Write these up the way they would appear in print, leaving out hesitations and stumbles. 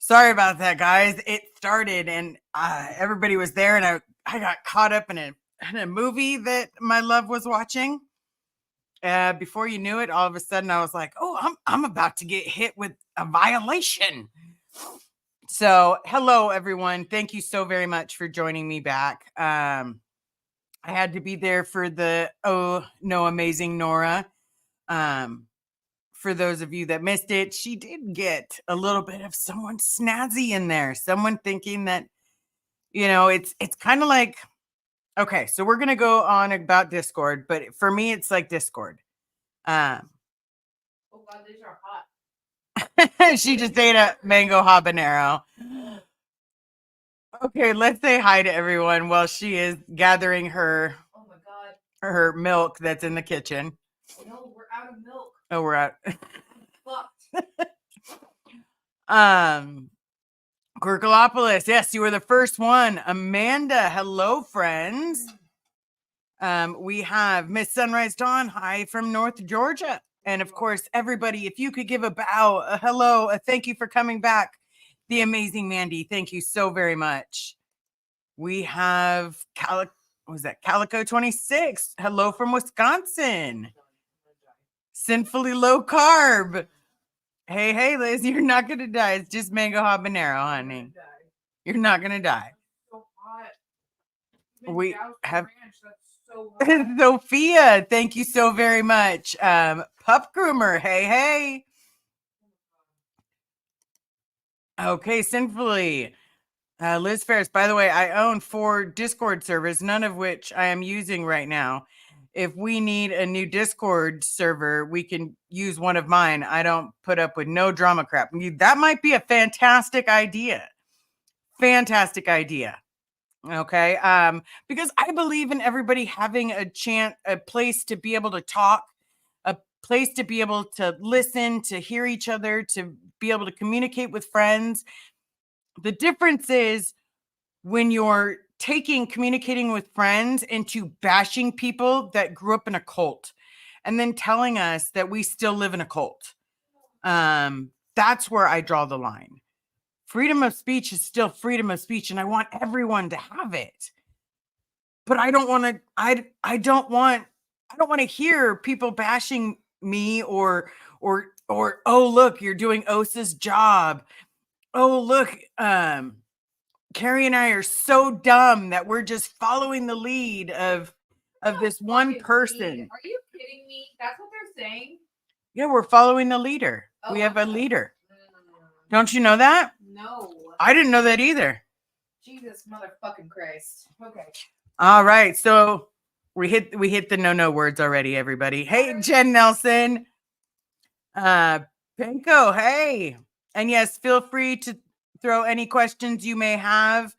Sorry about that, guys. It started and everybody was there, and I got caught up in a movie that my love was watching. Before you knew it, all of a sudden I was like, "Oh, I'm about to get hit with a violation." So, hello everyone. Thank you so very much for joining me back. I had to be there for the Oh No Amazing Nora. Um, for those of you that missed it, she did get a little bit of someone snazzy in there. Someone thinking that, it's kind of like, okay, so we're gonna go on about Discord, but for me, it's like Discord. Um, Oh God, these are hot. she just ate a mango habanero. Okay, let's say hi to everyone while she is gathering her Oh my God. her milk that's in the kitchen. No, we're out of milk. Oh, we're out. Fucked. Quirkalopolis, yes, you were the first one. Amanda, hello, friends. We have Miss Sunrise Dawn, hi from North Georgia. And of course, everybody, if you could give a bow, a hello, a thank you for coming back. The amazing Mandy, thank you so very much. We have Calico 26. Hello from Wisconsin. Sinfully low carb. Hey, Liz, you're not gonna die. It's just mango habanero, honey. You're not gonna die. So hot. We have ranch. That's so hot. Sophia, thank you so very much. Pup Groomer, hey. Okay, Sinfully. Liz Ferris, by the way, I own 4 Discord servers, none of which I am using right now. If we need a new Discord server, we can use one of mine. I don't put up with no drama crap. That might be a fantastic idea. Fantastic idea. Okay. Because I believe in everybody having a place to be able to talk, a place to be able to listen, to hear each other, to be able to communicate with friends. The difference is when you're communicating with friends into bashing people that grew up in a cult and then telling us that we still live in a cult. That's where I draw the line. Freedom of speech is still freedom of speech, and I want everyone to have it. But I don't want to, I don't want to hear people bashing me or, oh, look, you're doing OSA's job. Oh, look, Carrie and I are so dumb that we're just following the lead of this one person. Are you kidding me? That's what they're saying? Yeah, we're following the leader. We have a leader. Don't you know that? No. I didn't know that either. Jesus motherfucking Christ. Okay. All right. So we hit the no words already, everybody. Hey, Jen Nelson. Penko, hey. And yes, feel free to throw any questions you may have.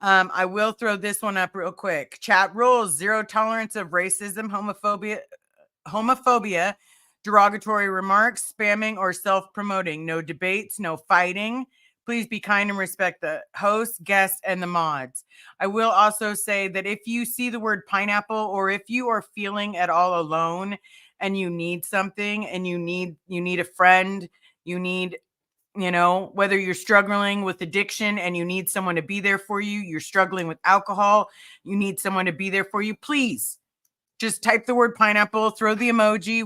I will throw this one up real quick. Chat rules: 0 tolerance of racism, homophobia, derogatory remarks, spamming, or self-promoting. No debates, no fighting. Please be kind and respect the host, guests, and the mods. I will also say that if you see the word pineapple, or if you are feeling at all alone and you need something, and you need a friend, you need, whether you're struggling with addiction and you need someone to be there for you, you're struggling with alcohol, you need someone to be there for you, please just type the word pineapple, throw the emoji.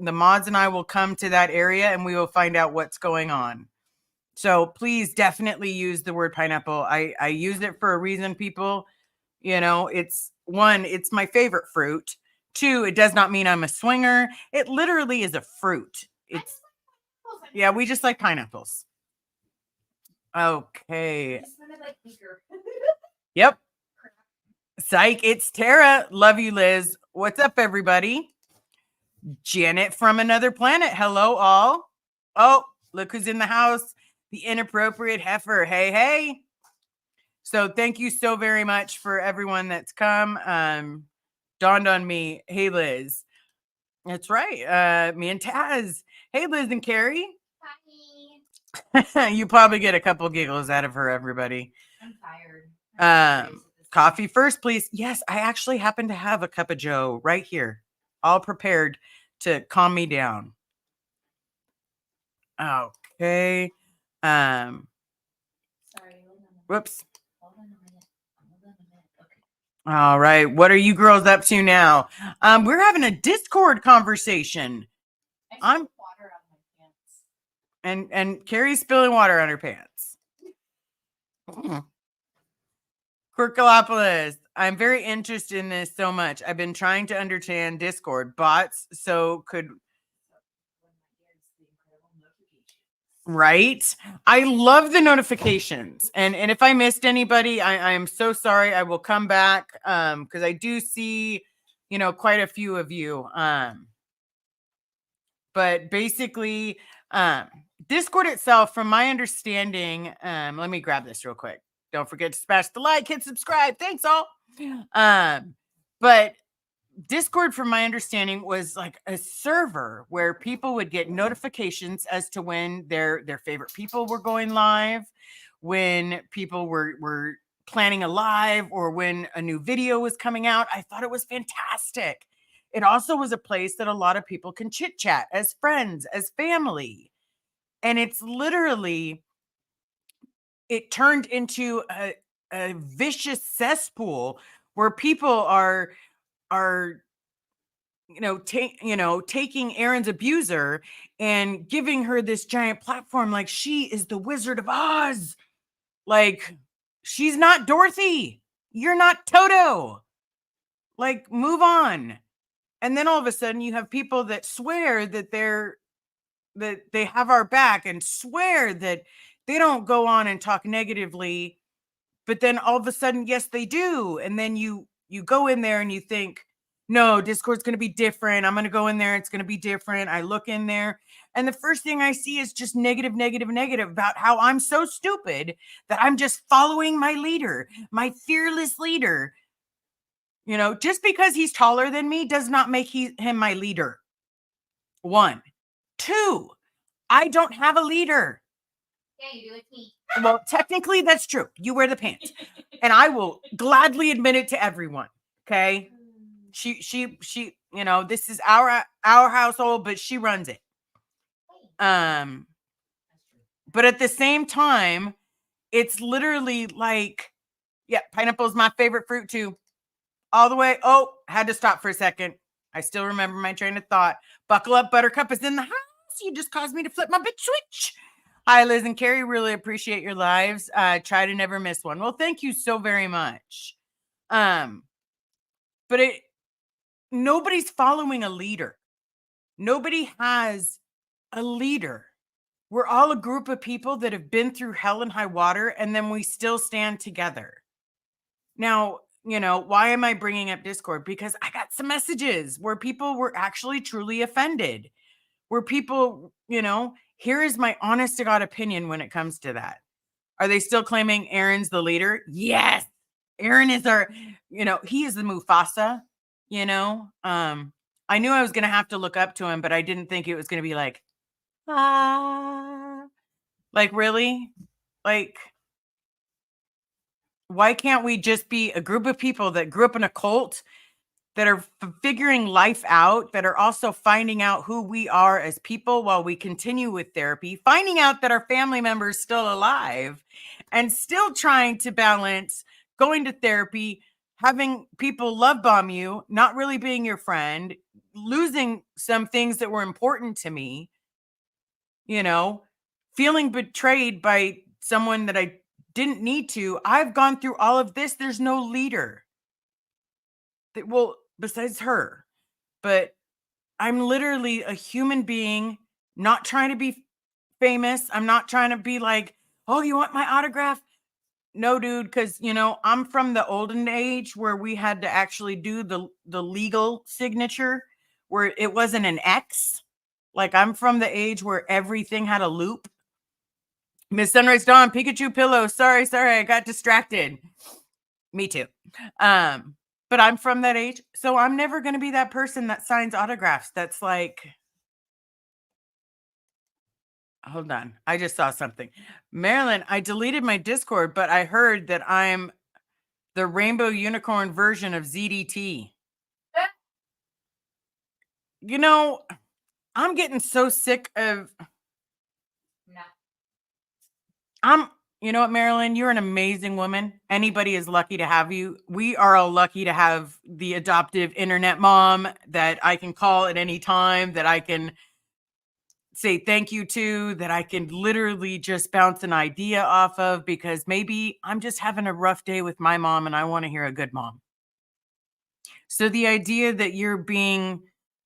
The mods and I will come to that area and we will find out what's going on. So please definitely use the word pineapple. I use it for a reason, people. It's my favorite fruit. 2, it does not mean I'm a swinger. It literally is a fruit. Yeah, we just like pineapples. Okay. Yep. Psych, it's Tara. Love you, Liz. What's up, everybody? Janet from another planet. Hello, all. Oh, look who's in the house. The inappropriate heifer. Hey. So thank you so very much for everyone that's come. Dawned on me. Hey, Liz. That's right. Me and Taz. Hey, Liz and Carrie. Hi. You probably get a couple giggles out of her, everybody. I'm tired. Coffee first, please. Yes, I actually happen to have a cup of Joe right here, all prepared to calm me down. Okay. Whoops. Hold on a minute. Hold on a minute. Okay. All right. What are you girls up to now? We're having a Discord conversation. I I'm- spilled water on my pants. And Carrie's spilling water on her pants. Quirkalopolis. I'm very interested in this so much. I've been trying to understand Discord bots. So could right? I love the notifications. And if I missed anybody, I am so sorry. I will come back because I do see, quite a few of you. But basically, Discord itself, from my understanding, let me grab this real quick. Don't forget to smash the like, hit subscribe. Thanks all. But Discord, from my understanding, was like a server where people would get notifications as to when their favorite people were going live, when people were planning a live, or when a new video was coming out. I thought it was fantastic. It also was a place that a lot of people can chit chat as friends, as family. And it's literally, it turned into a vicious cesspool where people are taking Erin's abuser and giving her this giant platform like she is the Wizard of Oz. Like, she's not Dorothy. You're not Toto. Like, move on. And then all of a sudden you have people that swear that they have our back and swear that they don't go on and talk negatively, but then all of a sudden, yes, they do. And then you go in there and you think, no, Discord's going to be different. I'm going to go in there. It's going to be different. I look in there and the first thing I see is just negative about how I'm so stupid that I'm just following my leader, my fearless leader. Just because he's taller than me does not make him my leader. 1. 2, I don't have a leader. Yeah, you do it me. Well, technically that's true. You wear the pants. And I will gladly admit it to everyone. Okay? She this is our household, but she runs it. But at the same time, it's literally like, yeah, pineapple is my favorite fruit too. All the way. Oh, had to stop for a second. I still remember my train of thought. Buckle up, Buttercup is in the house. You just caused me to flip my bitch switch. Hi, Liz and Carrie. Really appreciate your lives. Try to never miss one. Well, thank you so very much. But nobody's following a leader. Nobody has a leader. We're all a group of people that have been through hell and high water, and then we still stand together. Now, why am I bringing up Discord? Because I got some messages where people were actually truly offended, where people, here is my honest to God opinion when it comes to that. Are they still claiming Erin's the leader? Yes. Eren is our, he is the Mufasa, I knew I was going to have to look up to him, but I didn't think it was going to be like, like, really? Like, why can't we just be a group of people that grew up in a cult, that are figuring life out, that are also finding out who we are as people while we continue with therapy, finding out that our family member is still alive, and still trying to balance going to therapy, having people love bomb you, not really being your friend, losing some things that were important to me, feeling betrayed by someone that I didn't need to. I've gone through all of this. There's no leader. Well, besides her, but I'm literally a human being, not trying to be famous. I'm not trying to be like, oh, you want my autograph? No, dude, because I'm from the olden age where we had to actually do the legal signature, where it wasn't an X. Like, I'm from the age where everything had a loop. Miss Sunrise Dawn, Pikachu pillow. Sorry, I got distracted. Me too. But I'm from that age, so I'm never going to be that person that signs autographs. That's like, hold on. I just saw something. Marilyn, I deleted my Discord, but I heard that I'm the rainbow unicorn version of ZDT. I'm getting so sick of, No. you know what, Marilyn, you're an amazing woman. Anybody is lucky to have you. We are all lucky to have the adoptive internet mom that I can call at any time, that I can say thank you to, that I can literally just bounce an idea off of, because maybe I'm just having a rough day with my mom and I want to hear a good mom. So the idea that you're being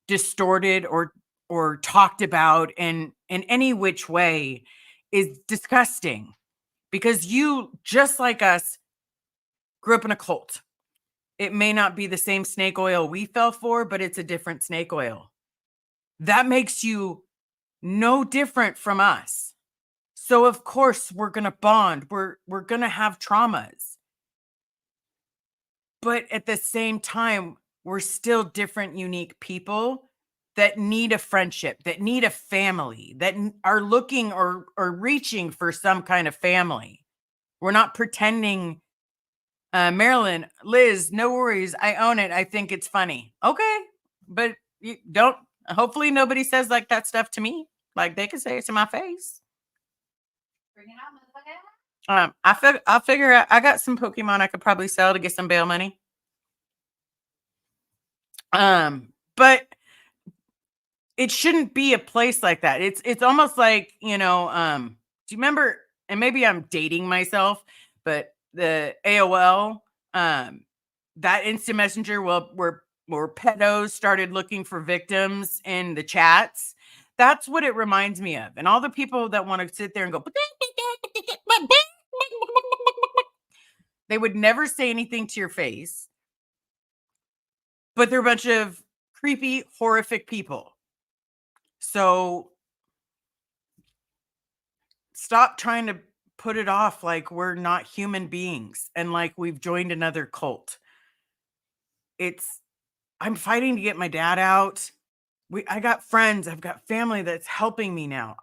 distorted or talked about in any which way is disgusting, because you, just like us, grew up in a cult. It may not be the same snake oil we fell for, but it's a different snake oil. That makes you no different from us. So of course we're going to bond. We're going to have traumas. But at the same time, we're still different, unique people that need a friendship, that need a family, that are looking or reaching for some kind of family. We're not pretending. Marilyn, Liz, no worries. I own it. I think it's funny. Okay. But you don't, hopefully nobody says like that stuff to me. Like they can say it to my face. Bring it on, motherfucker. I'll figure out. I got some Pokemon I could probably sell to get some bail money. But it shouldn't be a place like that. It's almost like, do you remember, and maybe I'm dating myself, but the AOL, that instant messenger, where pedos started looking for victims in the chats. That's what it reminds me of. And all the people that want to sit there and go, they would never say anything to your face, but they're a bunch of creepy, horrific people. So stop trying to put it off like we're not human beings and like we've joined another cult. I'm fighting to get my dad out. I got friends, I've got family that's helping me now.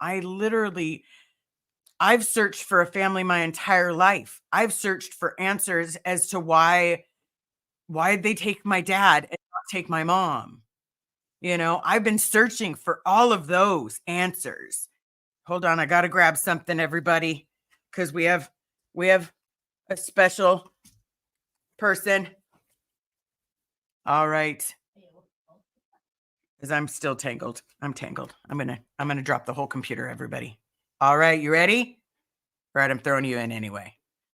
I've searched for a family my entire life. I've searched for answers as to why they take my dad and not take my mom. I've been searching for all of those answers. Hold on, I got to grab something, everybody, because we have a special person. All right. Because I'm still tangled. I'm tangled. I'm gonna drop the whole computer, everybody. All right, you ready? All right, I'm throwing you in anyway.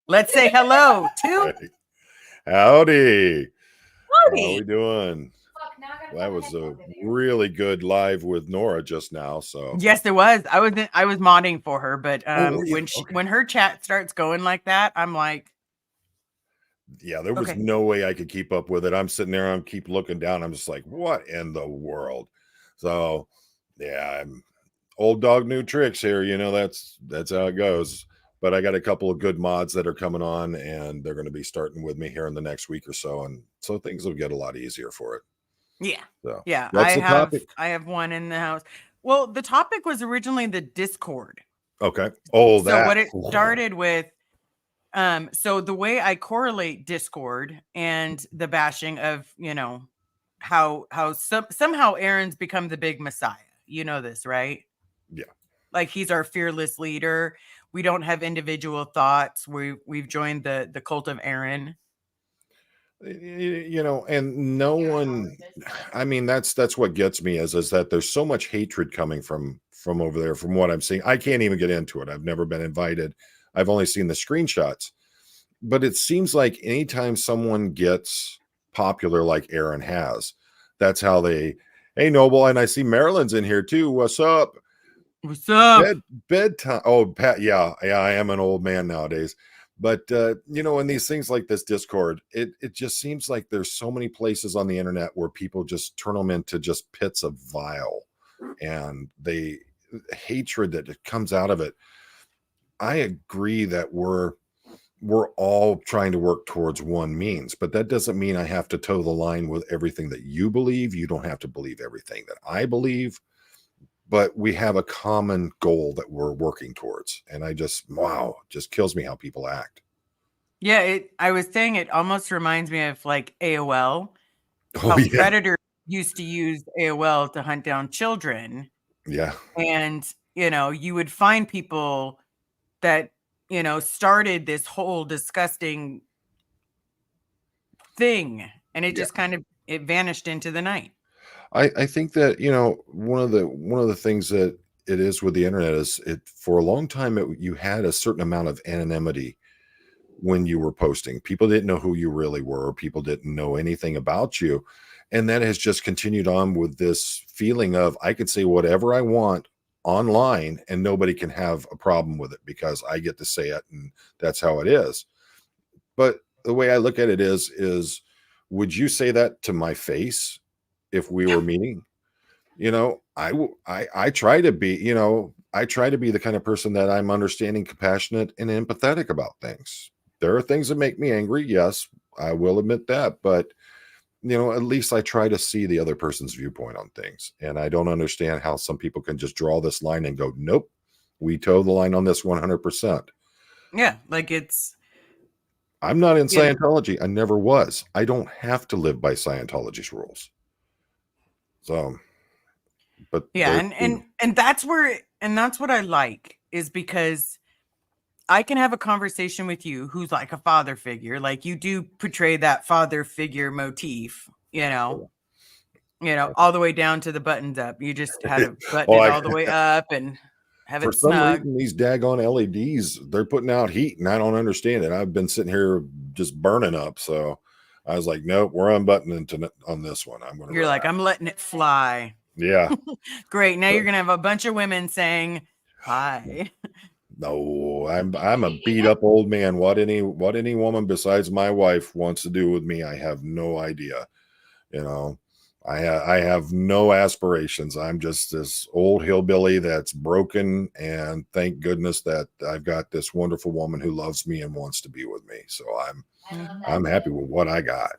Let's say hello to Howdy. Howdy. How we doing? Fuck, now I gotta That find was my a headphone video. really good live with Nora just now. So Yes, it was. I was modding for her, but Oh, yeah, when her chat starts going like that, I'm like, yeah, there was okay. no way I could keep up with it. I'm sitting there, I'm keep looking down. I'm just like, what in the world? So yeah, I'm old dog, new tricks here. That's how it goes. But I got a couple of good mods that are coming on, and they're going to be starting with me here in the next week or so, and so things will get a lot easier for it. Yeah. So Yeah. what's the topic? I have one in the house. Well, the topic was originally the Discord. Okay. Oh, So what it that started with, so the way I correlate Discord and the bashing of, how somehow Aaron's become the big messiah. You know this, right? Yeah. Like he's our fearless leader. We don't have individual thoughts. We've joined the cult of Aaron. And no one, I mean, that's what gets me is that there's so much hatred coming from over there, from what I'm seeing. I can't even get into it. I've never been invited. I've only seen the screenshots, but it seems like anytime someone gets popular like Aaron has, that's how hey, Noble, and I see Marilyn's in here too. What's up? What's up? Bedtime. Oh, Pat. Yeah, I am an old man nowadays. But in these things like this Discord, it just seems like there's so many places on the internet where people just turn them into just pits of vile, and hatred that comes out of it. I agree that we're all trying to work towards one means, but that doesn't mean I have to toe the line with everything that you believe. You don't have to believe everything that I believe, but we have a common goal that we're working towards. And just kills me how people act. Yeah, I was saying it almost reminds me of like AOL. Oh, yeah. Predators used to use AOL to hunt down children. Yeah. And, you would find people that started this whole disgusting thing, and it just kind of it vanished into the night. I think that, one of the things that it is with the internet is it for a long time you had a certain amount of anonymity when you were posting. People didn't know who you really were. People didn't know anything about you. And that has just continued on with this feeling of I could say whatever I want online and nobody can have a problem with it because I get to say it and that's how it is. But the way I look at it is would you say that to my face if we were meeting? I try to be, I try to be the kind of person that I'm understanding, compassionate, and empathetic about things. There are things that make me angry. Yes, I will admit that. But, at least I try to see the other person's viewpoint on things. And I don't understand how some people can just draw this line and go, nope, we toe the line on this 100%. Yeah. I'm not in Scientology. I never was. I don't have to live by Scientology's rules. So, but yeah. And that's what I like is because I can have a conversation with you who's like a father figure. Like you do portray that father figure motif, all the way down to the buttons up. You just had to button it all the way up and have it snug. For some reason, these daggone LEDs, they're putting out heat and I don't understand it. I've been sitting here just burning up. So I was like, nope, we're unbuttoning on this one. You're like, I'm letting it fly. Yeah. Great. Now you're going to have a bunch of women saying hi. No, I'm a beat up old man. What any woman besides my wife wants to do with me, I have no idea. I have no aspirations. I'm just this old hillbilly that's broken, and thank goodness that I've got this wonderful woman who loves me and wants to be with me. So I'm happy with what I got.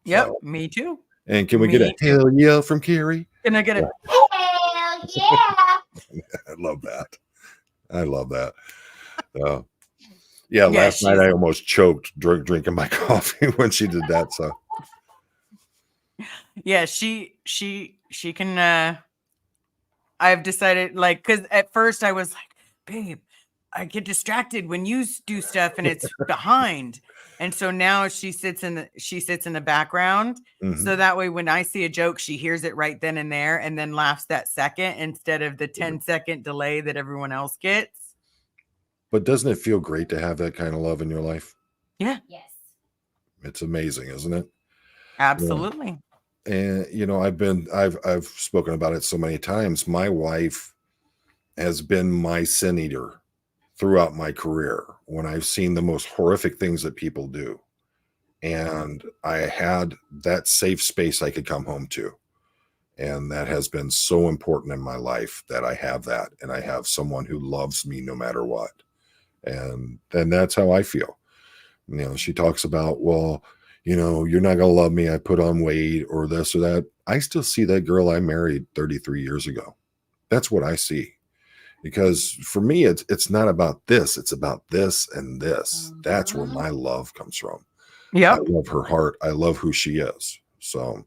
Yep, so, me too. And can we get a hell yeah from Carrie? Can I get a hell yeah? I love that. Yeah, last night I almost choked drinking my coffee when she did that. So yeah, she can I've decided because at first I was like, babe, I get distracted when you do stuff and it's behind. And so now she sits in the background. Mm-hmm. So that way, when I see a joke, she hears it right then and there and then laughs that second instead of the 10-second delay that everyone else gets. But doesn't it feel great to have that kind of love in your life? Yeah. Yes. It's amazing, isn't it? Absolutely. And I've spoken about it so many times. My wife has been my sin eater throughout my career when I've seen the most horrific things that people do. And I had that safe space I could come home to. And that has been so important in my life that I have that. And I have someone who loves me no matter what. And that's how I feel. She talks about, well, you're not going to love me. I put on weight or this or that. I still see that girl I married 33 years ago. That's what I see. Because for me, it's not about this. It's about this and this. That's where my love comes from. Yeah. I love her heart. I love who she is. So,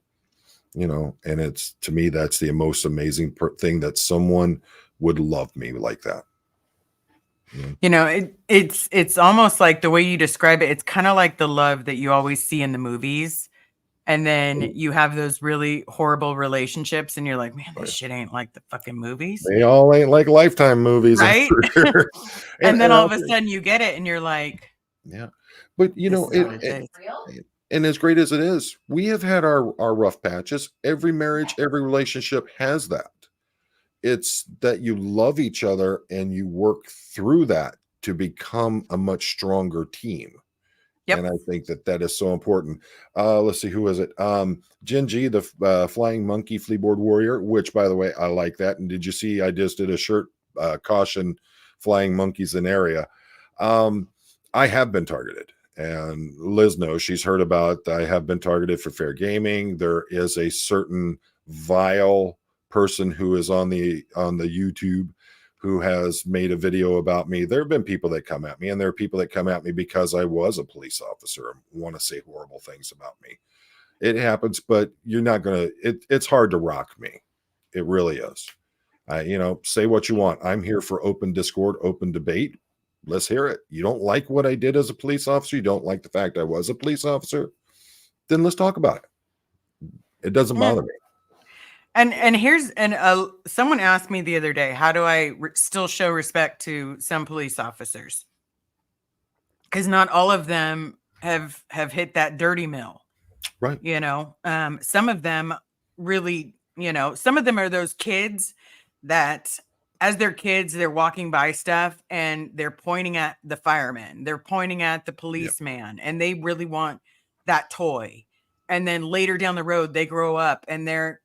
and it's, to me, that's the most amazing thing, that someone would love me like that. It's almost like the way you describe it. It's kind of like the love that you always see in the movies. And then you have those really horrible relationships and you're like, man, this shit ain't like the fucking movies. They all ain't like Lifetime movies. Right. Sure. and then all of a sudden you get it and you're like, yeah. But and as great as it is, we have had our rough patches. Every marriage, every relationship has that. It's that you love each other and you work through that to become a much stronger team. Yep. And I think that is so important. Let's see, who is it? Genji, the flying monkey fleaboard warrior, which, by the way, I like that. And did you see I just did a shirt, caution flying monkeys in area. I have been targeted. And Liz knows, she's heard about, I have been targeted for fair gaming. There is a certain vile person who is on the YouTube who has made a video about me. There have been people that come at me, and there are people that come at me because I was a police officer and want to say horrible things about me. It happens, but you're not going to, it's hard to rock me. It really is. Say what you want. I'm here for open discord, open debate. Let's hear it. You don't like what I did as a police officer? You don't like the fact I was a police officer? Then let's talk about it. It doesn't Yeah. bother me. And here's someone asked me the other day, how do I still show respect to some police officers? Because not all of them have hit that dirty mill, Right. you know. Some of them really, you know, some of them are those kids that as they're kids, they're walking by stuff and they're pointing at the fireman, they're pointing at the policeman, and they really want that toy. And then later down the road, they grow up and they're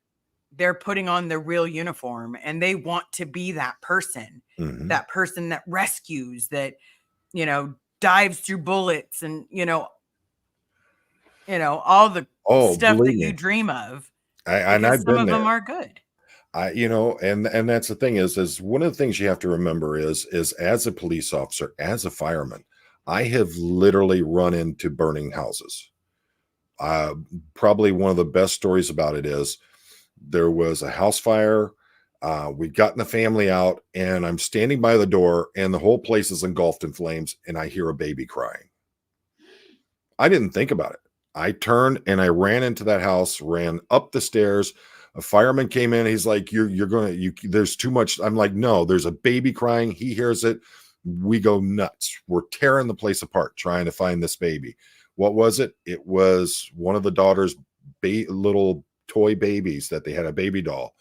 putting on their real uniform and they want to be that person Mhm. that rescues, that, you know, dives through bullets and, you know, all the Oh, stuff that believe you me. dream of, And because I've some been of them there. are good. You know, and that's the thing is one of the things you have to remember is as a police officer, as a fireman, I have literally run into burning houses. Uh, Probably one of the best stories about it is there was a house fire. We'd gotten the family out, and I'm standing by the door, and the whole place is engulfed in flames, and I hear a baby crying. I didn't think about it. I turned and I ran into that house, ran up the stairs. A fireman came in. He's like, "You're gonna there's too much." I'm like, "No, there's a baby crying." He hears it. We go nuts. We're tearing the place apart trying to find this baby. What was it? It was one of the daughter's little toy babies that they had, a baby doll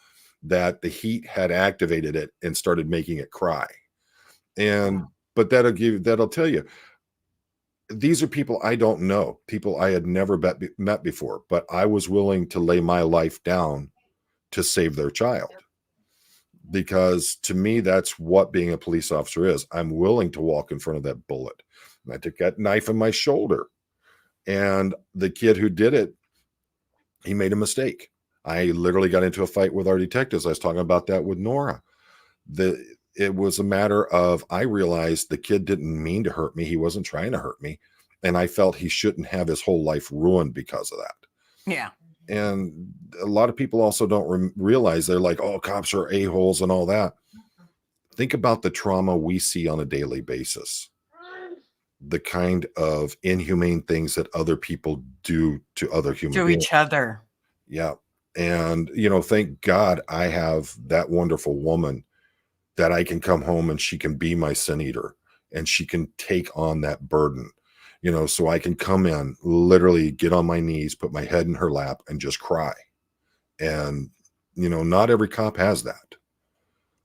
that the heat had activated it and started making it cry. And Wow. but that'll tell you, these are people I don't know, people I had never met before, but I was willing to lay my life down to save their child. Because to me, that's what being a police officer is. I'm willing to walk in front of that bullet. And I took that knife in my shoulder. And the kid who did it, he made a mistake. I literally got into a fight with our detectives. I was talking about that with Nora. It was a matter of, I realized the kid didn't mean to hurt me. He wasn't trying to hurt me. And I felt he shouldn't have his whole life ruined because of that. Yeah. And a lot of people also don't realize, they're like, oh, cops are a-holes and all that. Think about the trauma we see on a daily basis, the kind of inhumane things that other people do to other human To beings. each other. Yeah. And, you know, thank God I have that wonderful woman that I can come home and she can be my sin eater and she can take on that burden, you know, so I can come in, literally get on my knees, put my head in her lap and just cry. And, you know, not every cop has that.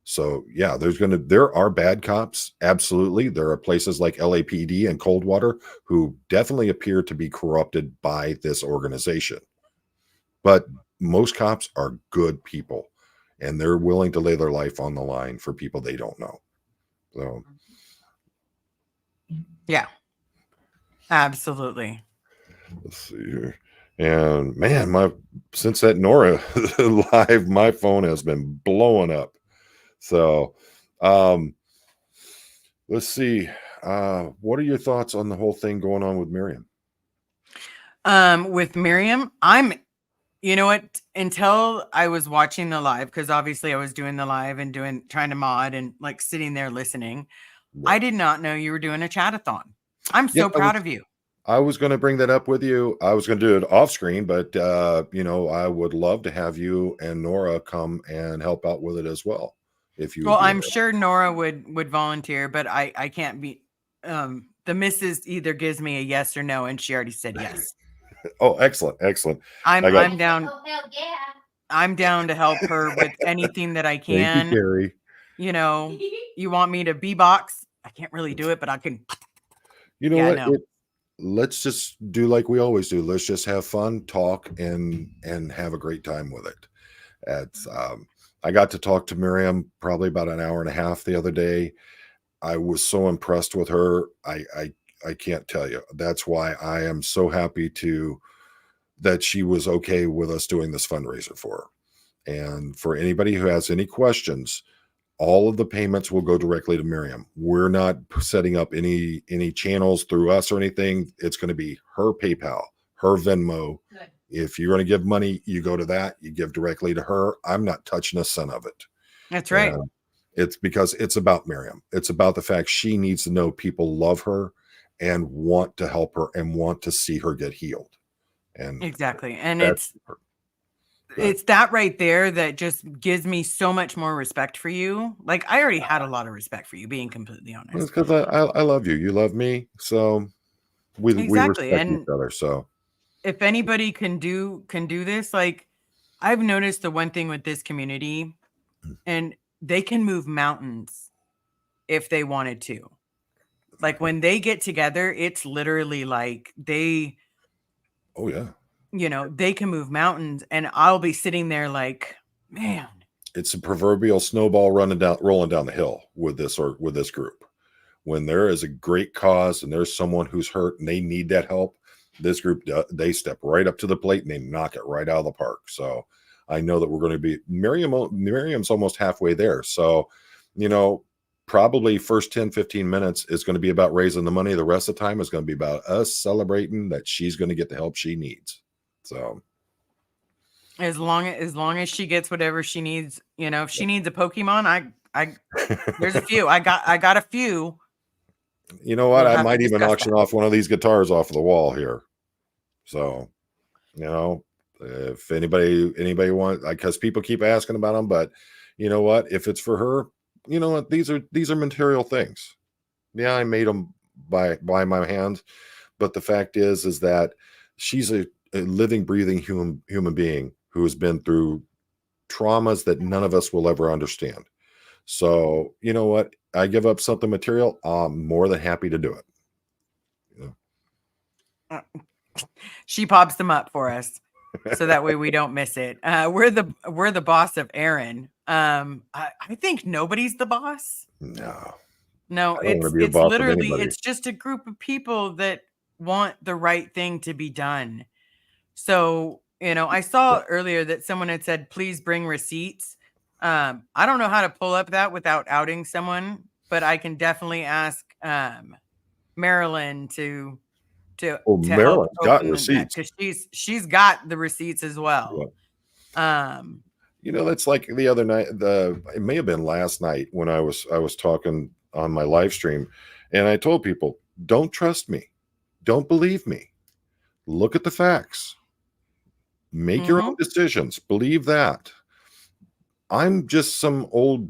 So yeah, there are bad cops. Absolutely. There are places like LAPD and Coldwater who definitely appear to be corrupted by this organization. But most cops are good people and they're willing to lay their life on the line for people they don't know. So Yeah. Absolutely. let's see here. And man, since that Nora live, my phone has been blowing up. So let's see. What are your thoughts on the whole thing going on with Miriam? With Miriam, you know what, until I was watching the live, because obviously I was doing the live and trying to mod and like sitting there listening. I did not know you were doing a chat-a-thon. I'm so proud of you. I was going to bring that up with you. I was going to do it off screen, but you know, I would love to have you and Nora come and help out with it as well. If you Well, I'm sure Nora would volunteer, but I can't be. The missus either gives me a yes or no, and she already said yes. Oh, excellent. I'm down. Oh, hell yeah. I'm down to help her with anything that I can. Thank you, Carrie. You know, you want me to beatbox? I can't really do it, but I can. You know Yeah, what? no. Let's just do like we always do. Let's just have fun, talk, and have a great time with it. It's I got to talk to Miriam probably about an hour and a half the other day. I was so impressed with her. I can't tell you. That's why I am so happy that she was okay with us doing this fundraiser for her. And for anybody who has any questions, all of the payments will go directly to Miriam. We're not setting up any channels through us or anything. It's going to be her PayPal, her Venmo. Good. If you're going to give money, you go to that. You give directly to her. I'm not touching a cent of it. That's right. It's because it's about Miriam. It's about the fact she needs to know people love her and want to help her and want to see her get healed. And Exactly. And that's it's that right there that just gives me so much more respect for you. Like, I already had a lot of respect for you, being completely honest. because I love you. You love me. So we Exactly. respect each And other. So if anybody can do this, like, I've noticed the one thing with this community, and they can move mountains if they wanted to. Like, when they get together, it's literally like they, oh yeah. they can move mountains, and I'll be sitting there like, man. It's a proverbial snowball rolling down the hill with this group. When there is a great cause and there's someone who's hurt and they need that help, this group, they step right up to the plate and they knock it right out of the park. So I know that we're going to be Miriam's almost halfway there. So, probably first 10, 15 minutes is going to be about raising the money. The rest of the time is going to be about us celebrating that she's going to get the help she needs. So As long as she gets whatever she needs, if she needs a Pokemon, I there's a few. I got a few. You know what? We'll I have to might even discuss auction that. off one of these guitars off the wall here. So, if anybody wants, because people keep asking about them, but you know what? If it's for her, you know what? These are material things. Yeah, I made them by my hands, but the fact is that she's a living, breathing human being who has been through traumas that none of us will ever understand. So, you know what? I give up something material. I'm more than happy to do it. She pops them up for us, so that way we don't miss it. We're the boss of Aaron. I think nobody's the boss. No, I don't wanna it's be a boss of literally, anybody. it's just a group of people that want the right thing to be done. So, I saw earlier that someone had said, please bring receipts. I don't know how to pull up that without outing someone, but I can definitely ask Marilyn to Oh, help Maryland's got open that, receipts. because she's got the receipts as well. That's like the other night. It may have been last night when I was talking on my live stream, and I told people, don't trust me, don't believe me, look at the facts, make your own decisions, believe that. I'm just some old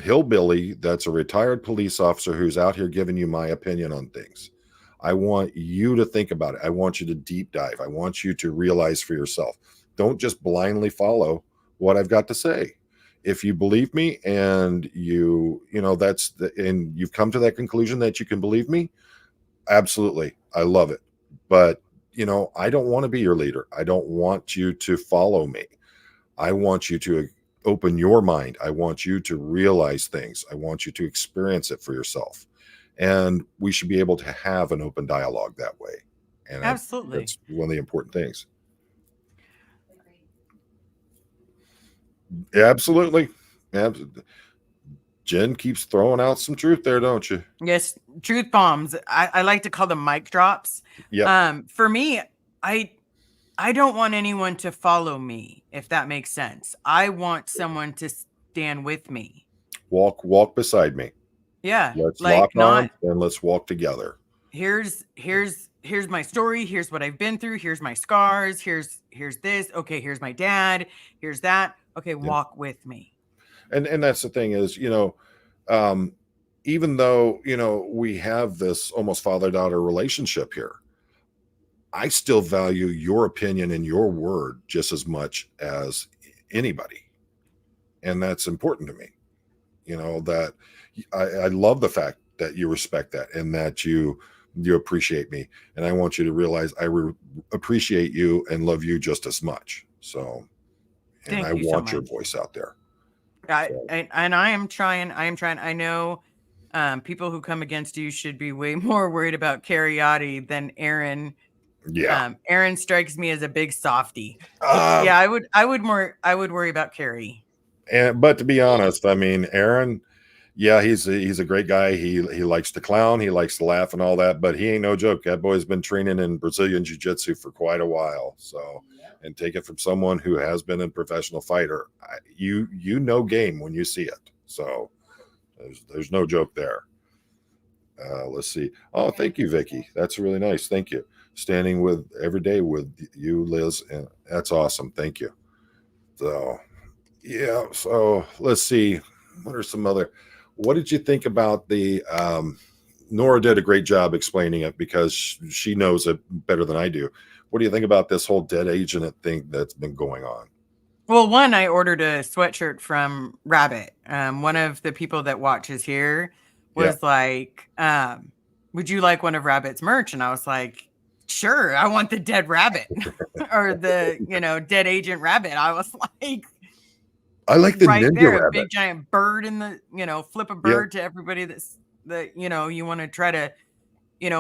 hillbilly that's a retired police officer who's out here giving you my opinion on things. I want you to think about it. I want you to deep dive. I want you to realize for yourself. Don't just blindly follow what I've got to say. If you believe me and and you've come to that conclusion that you can believe me, absolutely. I love it. But, I don't want to be your leader. I don't want you to follow me. I want you to open your mind. I want you to realize things. I want you to experience it for yourself. And we should be able to have an open dialogue that way. And Absolutely. that's one of the important things. Absolutely. Jen keeps throwing out some truth there, don't you? Yes, truth bombs. I like to call them mic drops. Yeah. For me, I don't want anyone to follow me, if that makes sense. I want someone to stand with me. Walk beside me. Yeah. Let's like lock arms and let's walk together. Here's my story. Here's what I've been through. Here's my scars. Here's this. Okay, here's my dad. Here's that. Okay, walk with me. And that's the thing is, even though, we have this almost father-daughter relationship here, I still value your opinion and your word just as much as anybody. And that's important to me. That I love the fact that you respect that and that you appreciate me. And I want you to realize I appreciate you and love you just as much. So, and I want your voice out there. I am trying. I know people who come against you should be way more worried about Cariotti than Aaron. Yeah. Aaron strikes me as a big softie. Yeah, I would worry about Carrie. But to be honest, I mean, Aaron, yeah, he's a great guy. He likes to clown, he likes to laugh and all that, but he ain't no joke. That boy's been training in Brazilian jiu-jitsu for quite a while. So, and take it from someone who has been a professional fighter, you know game when you see it. So There's no joke there. Let's see. Oh, thank you, Vicky. That's really nice. Thank you. Standing with every day with you, Liz, and that's awesome. Thank you. So, yeah. So let's see. What are some other? What did you think about the? Nora did a great job explaining it because she knows it better than I do. What do you think about this whole dead agent thing that's been going on? Well, one, I ordered a sweatshirt from Rabbit. One of the people that watches here Yeah. was like, would you like one of Rabbit's merch? And I was like, sure, I want the dead rabbit or the, dead agent rabbit. I was like, I like the right ninja there, a rabbit. big giant bird in the, flip a bird to everybody that, you want to try to,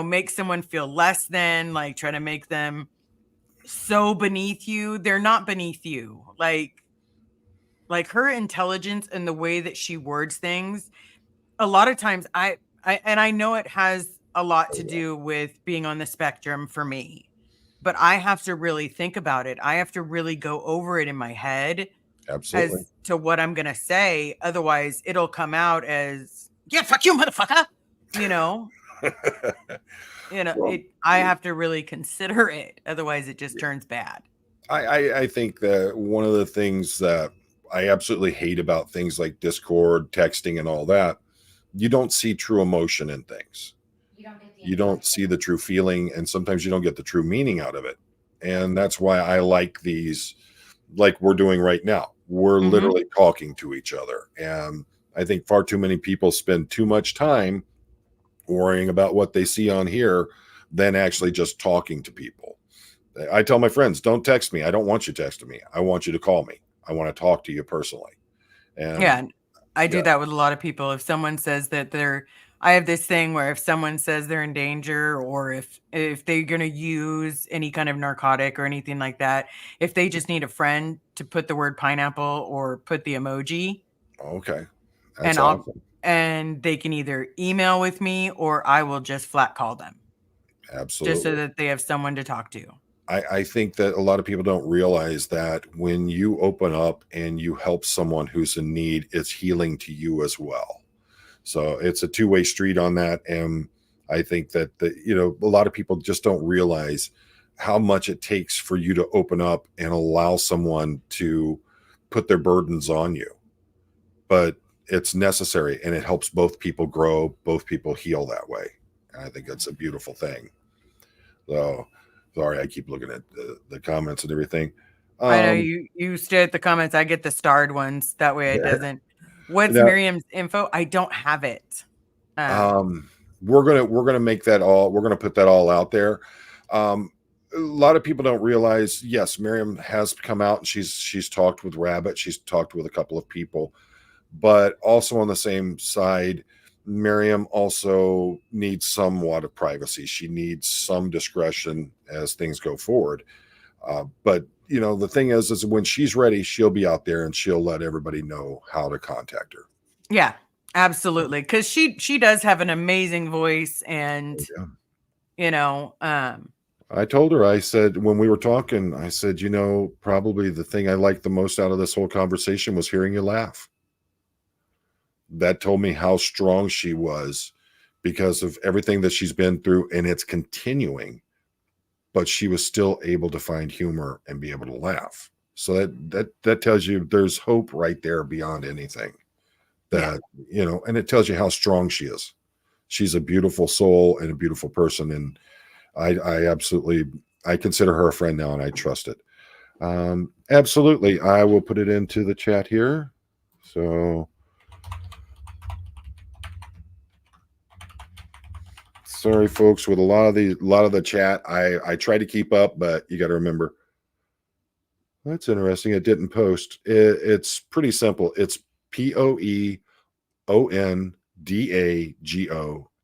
make someone feel less than, like try to make them so beneath you. They're not beneath you. Like her intelligence and the way that she words things, a lot of times I know it has a lot to do with being on the spectrum for me, but I have to really think about it. I have to really go over it in my head Absolutely. as to what I'm going to say. Otherwise it'll come out as, yeah, fuck you, motherfucker. Well, I have to really consider it. Otherwise it just turns bad. I think that one of the things that I absolutely hate about things like Discord, texting, and all that, you don't see true emotion in things. You don't see the true feeling, and sometimes you don't get the true meaning out of it. And that's why I like these, like we're doing right now. We're Mhm. literally talking to each other. And I think far too many people spend too much time worrying about what they see on here than actually just talking to people. I tell my friends, don't text me. I don't want you texting me. I want you to call me. I want to talk to you personally. And Yeah, and I do yeah, that with a lot of people. If someone says that I have this thing where if someone says they're in danger, or if they're going to use any kind of narcotic or anything like that, if they just need a friend to put the word pineapple or put the emoji, okay. That's and awesome. and they can either email with me or I will just flat call them just so Absolutely. that they have someone to talk to. I think that a lot of people don't realize that when you open up and you help someone who's in need, it's healing to you as well. So it's a two-way street on that. And I think that a lot of people just don't realize how much it takes for you to open up and allow someone to put their burdens on you. But it's necessary, and it helps both people grow, both people heal that way. And I think that's a beautiful thing. So sorry, I keep looking at the comments and everything. I know you stare at the comments. I get the starred ones. That way it doesn't. What's Now, Miriam's info? I don't have it. we're gonna make that all. We're gonna put that all out there. A lot of people don't realize. Yes, Miriam has come out and she's talked with Rabbit. She's talked with a couple of people, but also on the same side, Miriam also needs somewhat of privacy. She needs some discretion as things go forward. But the thing is when she's ready, she'll be out there and she'll let everybody know how to contact her. Yeah, absolutely. Because she does have an amazing voice, and I told her, I said, when we were talking, I said, probably the thing I liked the most out of this whole conversation was hearing you laugh. That told me how strong she was because of everything that she's been through, and it's continuing, but she was still able to find humor and be able to laugh. So that tells you there's hope right there beyond anything that, and it tells you how strong she is. She's a beautiful soul and a beautiful person. And I absolutely, I consider her a friend now, and I trust it. Absolutely. I will put it into the chat here. So sorry, folks, with a lot of the chat, I try to keep up, but you got to remember. That's interesting. It didn't post. It's pretty simple. It's POEONDAGO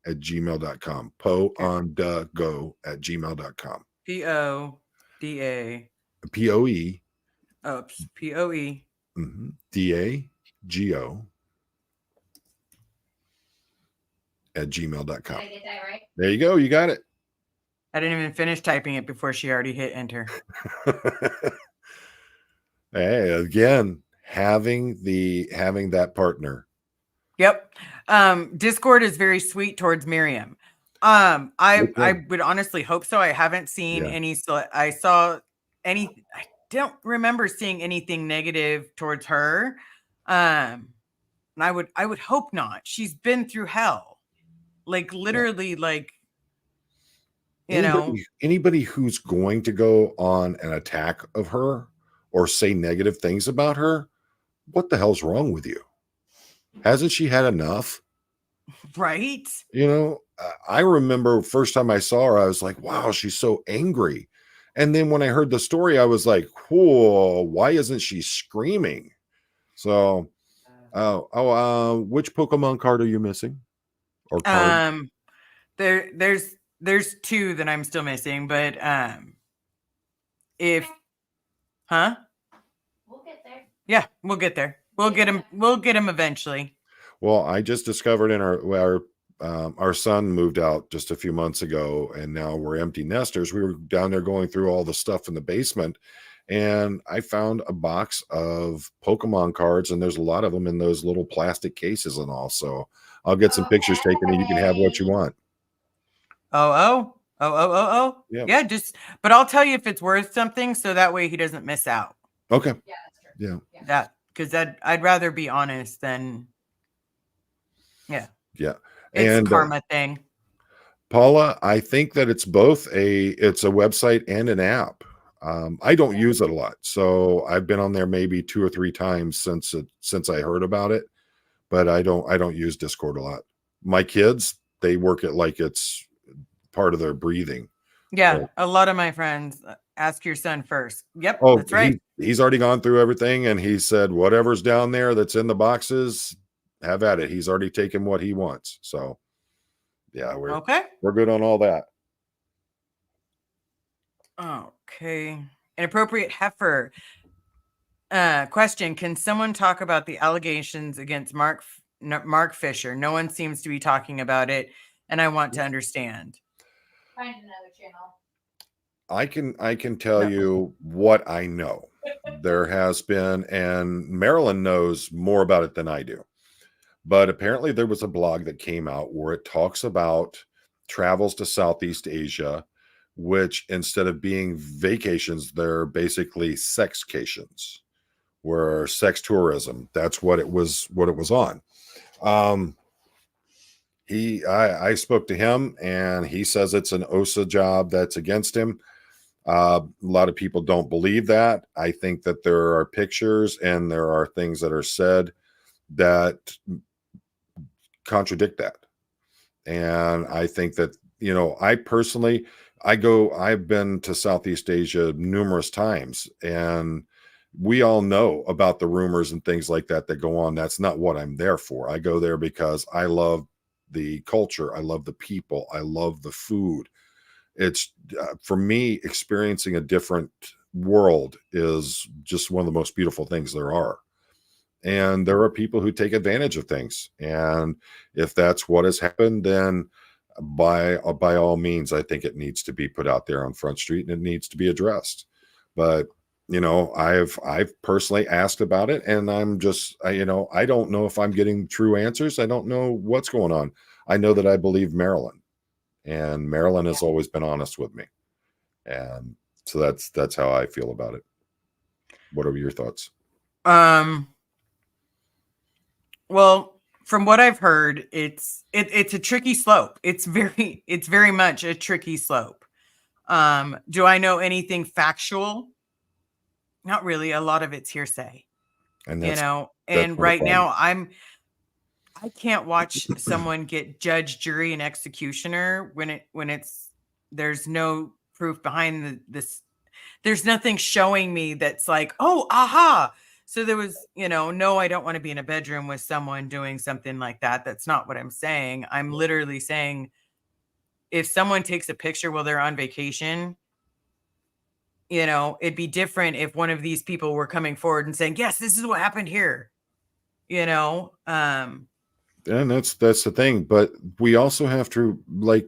at gmail.com. Poondago at gmail.com. PODA. POE. Oops. POE. DAGO at gmail.com. Did I get that right? There you go. You got it. I didn't even finish typing it before she already hit enter. Hey, again, having that partner Yep. Discord is very sweet towards Miriam. I Okay. would honestly hope so. I haven't seen Yeah. any. So I saw any. I don't remember seeing anything negative towards her. And I would hope not. She's been through hell, like Yeah. literally, like you know. Anybody who's going to go on an attack of her or say negative things about her, what the hell's wrong with you? Hasn't she had enough? Right? I remember first time I saw her, I was like, wow, she's so angry. And then when I heard the story, I was like, whoa, why isn't she screaming? So, which Pokemon card are you missing? Or card? Um, there's two that I'm still missing, but if huh? We'll get there. Yeah, we'll get there. We'll get him. We'll get him eventually. Well, I just discovered in our son moved out just a few months ago, and now we're empty nesters. We were down there going through all the stuff in the basement, and I found a box of Pokemon cards, and there's a lot of them in those little plastic cases and all. So I'll get some pictures taken, and you can have what you want. Oh. Yeah. Yeah, but I'll tell you if it's worth something, so that way he doesn't miss out. Okay. Yeah, that's true. Yeah. That because I'd rather be honest than Yeah. it's And karma thing. Paula, I think that it's both it's a website and an app. I don't use it a lot, so I've been on there maybe 2 or 3 times since I heard about it, but I don't use Discord a lot. My kids, they work it like it's part of their breathing. Yeah, a lot of my friends ask your son first. Yep, Oh, that's right. he's already gone through everything, and he said whatever's down there that's in the boxes, have at it. He's already taken what he wants. So yeah, Okay. we're good on all that. Okay. Inappropriate heifer. Question: can someone talk about the allegations against Mark Fisher? No one seems to be talking about it, and I want to understand. Find another channel. I can tell No. you what I know. There has been, and Marilyn knows more about it than I do. But apparently there was a blog that came out where it talks about travels to Southeast Asia, which instead of being vacations, they're basically sexcations, where sex tourism. That's what it was on. I spoke to him, and he says it's an OSA job that's against him. A lot of people don't believe that. I think that there are pictures and there are things that are said that contradict that. And I think that, I personally, I've been to Southeast Asia numerous times, and we all know about the rumors and things like that that go on. That's not what I'm there for. I go there because I love the culture. I love the people. I love the food. It's for me, experiencing a different world is just one of the most beautiful things there are. And there are people who take advantage of things. And if that's what has happened, then by all means, I think it needs to be put out there on Front Street, and it needs to be addressed. But I've personally asked about it, and I'm just I don't know if I'm getting true answers. I don't know what's going on. I know that I believe Marilyn, and Marilyn has always been honest with me. And so that's how I feel about it. What are your thoughts? Well, from what I've heard, it's a tricky slope. It's very much a tricky slope. Do I know anything factual? Not really. A lot of it's hearsay. And And right now I can't watch someone get judge, jury, and executioner when there's no proof behind this. There's nothing showing me that's like, oh, aha. So there was, no, I don't want to be in a bedroom with someone doing something like that. That's not what I'm saying. I'm literally saying if someone takes a picture while they're on vacation, it'd be different if one of these people were coming forward and saying, yes, this is what happened here. And that's the thing. But we also have to, like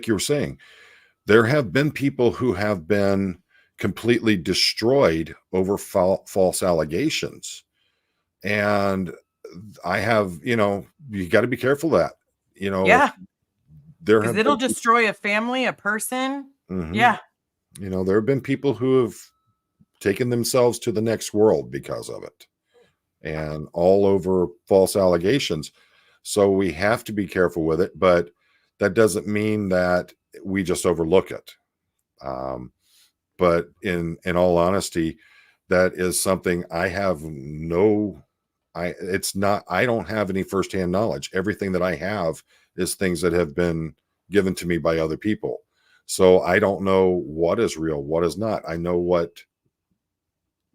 you were saying, there have been people who have been completely destroyed over false allegations. And I have, you got to be careful of that. Yeah, There because have it'll been, destroy a family, a person. Mhm. Yeah. There have been people who have taken themselves to the next world because of it, and all over false allegations. So we have to be careful with it, but that doesn't mean that we just overlook it. But in all honesty, that is something I have no, it's not, I don't have any firsthand knowledge. Everything that I have is things that have been given to me by other people. So I don't know what is real, what is not. I know what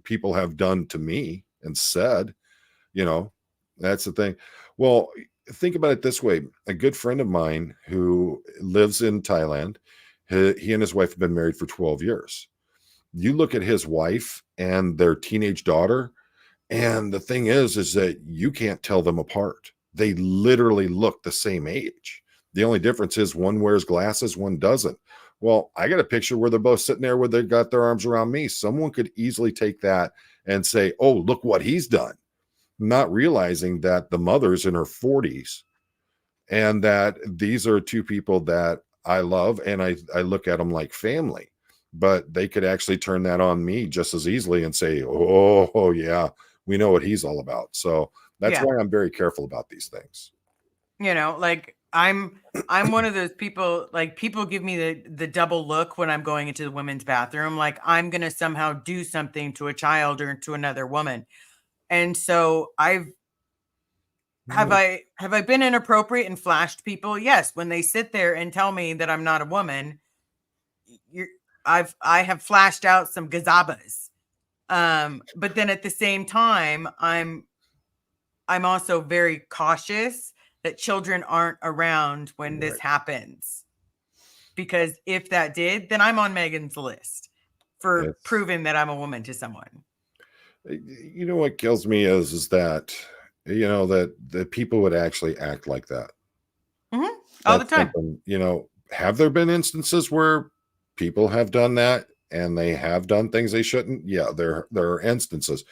people have done to me and said, you know, that's the thing. Well, think about it this way. A good friend of mine who lives in Thailand, he and his wife have been married for 12 years. You look at his wife and their teenage daughter, and the thing is that you can't tell them apart. They literally look the same age. The only difference is one wears glasses, one doesn't. Well, I got a picture where they're both sitting there where they've got their arms around me. Someone could easily take that and say, oh, look what he's done, not realizing that the mother's in her 40s and that these are two people that I love, and I look at them like family. But they could actually turn that on me just as easily and say, oh yeah, we know what he's all about. So that's Yeah. why I'm very careful about these things. Like I'm one of those people, like people give me the double look when I'm going into the women's bathroom, like I'm going to somehow do something to a child or to another woman. And so have I been inappropriate and flashed people? Yes, when they sit there and tell me that I'm not a woman, I have flashed out some gazabas. But then at the same time, I'm also very cautious that children aren't around when this happens. Because if that did, then I'm on Megan's list for proving that I'm a woman to someone. You know what kills me is that that people would actually act like that. Mm-hmm. All the time. Have there been instances where people have done that and they have done things they shouldn't? Yeah, there are instances.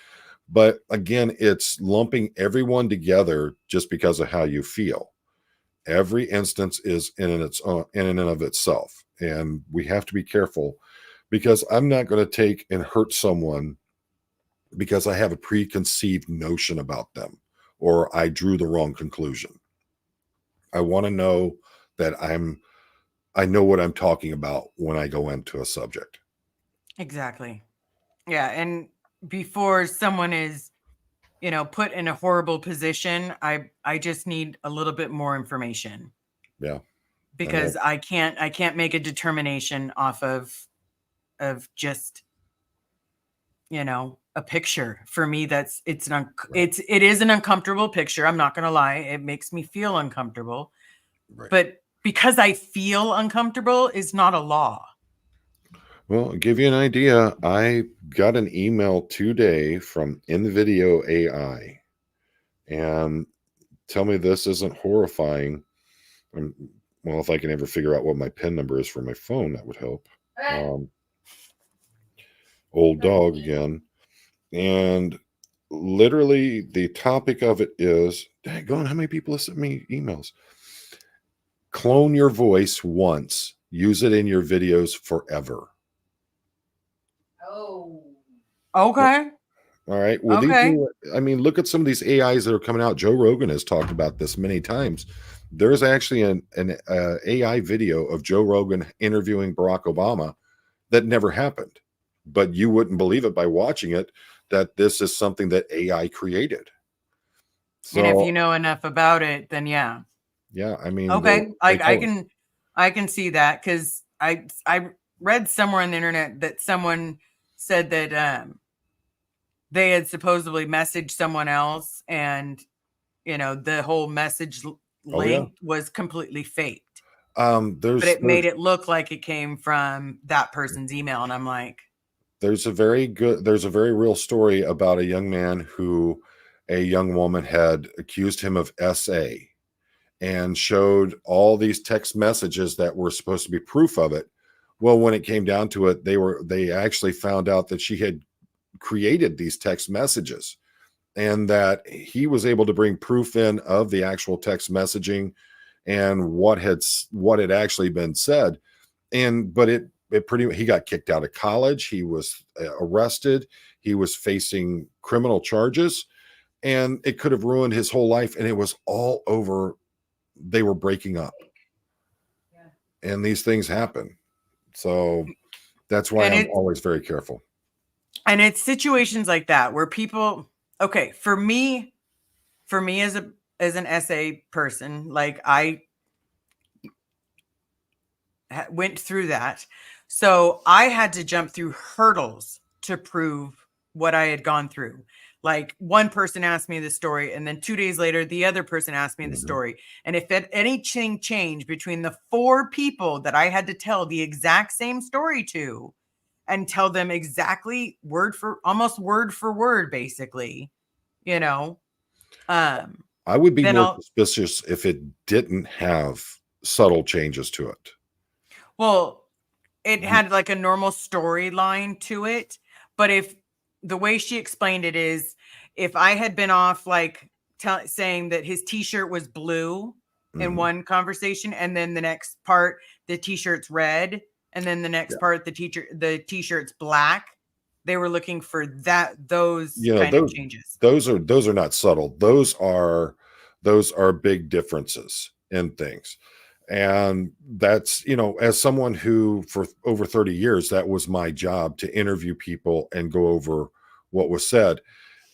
But again, it's lumping everyone together just because of how you feel. Every instance is in and of itself. And we have to be careful, because I'm not going to take and hurt someone because I have a preconceived notion about them or I drew the wrong conclusion. I want to know that I know what I'm talking about when I go into a subject. Exactly. Yeah. And before someone is, put in a horrible position, I just need a little bit more information. Yeah. Because I can't make a determination off of just, a picture. For me, it is an uncomfortable picture. I'm not going to lie. It makes me feel uncomfortable. Right. But because I feel uncomfortable is not a law. Well, I'll give you an idea. I got an email today from InVideo AI, and tell me this isn't horrifying. Well, if I can ever figure out what my PIN number is for my phone, that would help. Old dog again. And literally the topic of it is, daggone, how many people have sent me emails? Clone your voice once, use it in your videos forever. Oh. Okay. All right. Well, okay. Look at some of these AIs that are coming out. Joe Rogan has talked about this many times. There's actually an AI video of Joe Rogan interviewing Barack Obama that never happened, but you wouldn't believe it by watching it that this is something that AI created. So, and if you know enough about it, then yeah. Yeah, okay, I can see that, because I read somewhere on the internet that someone said that they had supposedly messaged someone else, and the whole message link was completely faked. But it made it look like it came from that person's email, and I'm like, there's a very real story about a young man who a young woman had accused him of SA and showed all these text messages that were supposed to be proof of it. Well, when it came down to it, they actually found out that she had created these text messages and that he was able to bring proof in of the actual text messaging and what had actually been said. And but it pretty he got kicked out of college. He was arrested. He was facing criminal charges, and it could have ruined his whole life. And it was all over. They were breaking up, and these things happen. So that's why And I'm always very careful. And it's situations like that where people, okay, for me as an essay person, like I went through that. So I had to jump through hurdles to prove what I had gone through. Like one person asked me the story, and then 2 days later, the other person asked me the story. And if anything changed between the 4 people that I had to tell the exact same story to, and tell them exactly almost word for word, basically, you know, I would be then more suspicious if it didn't have subtle changes to it. Well, it had like a normal storyline to it, but if the way she explained it is, if I had been off like saying that his t-shirt was blue in one conversation, and then the next part the t-shirt's red, and then the next part the t-shirt's black, they were looking for those kind of changes. Those are not subtle. Those are big differences in things. And that's, as someone who for over 30 years, that was my job, to interview people and go over what was said.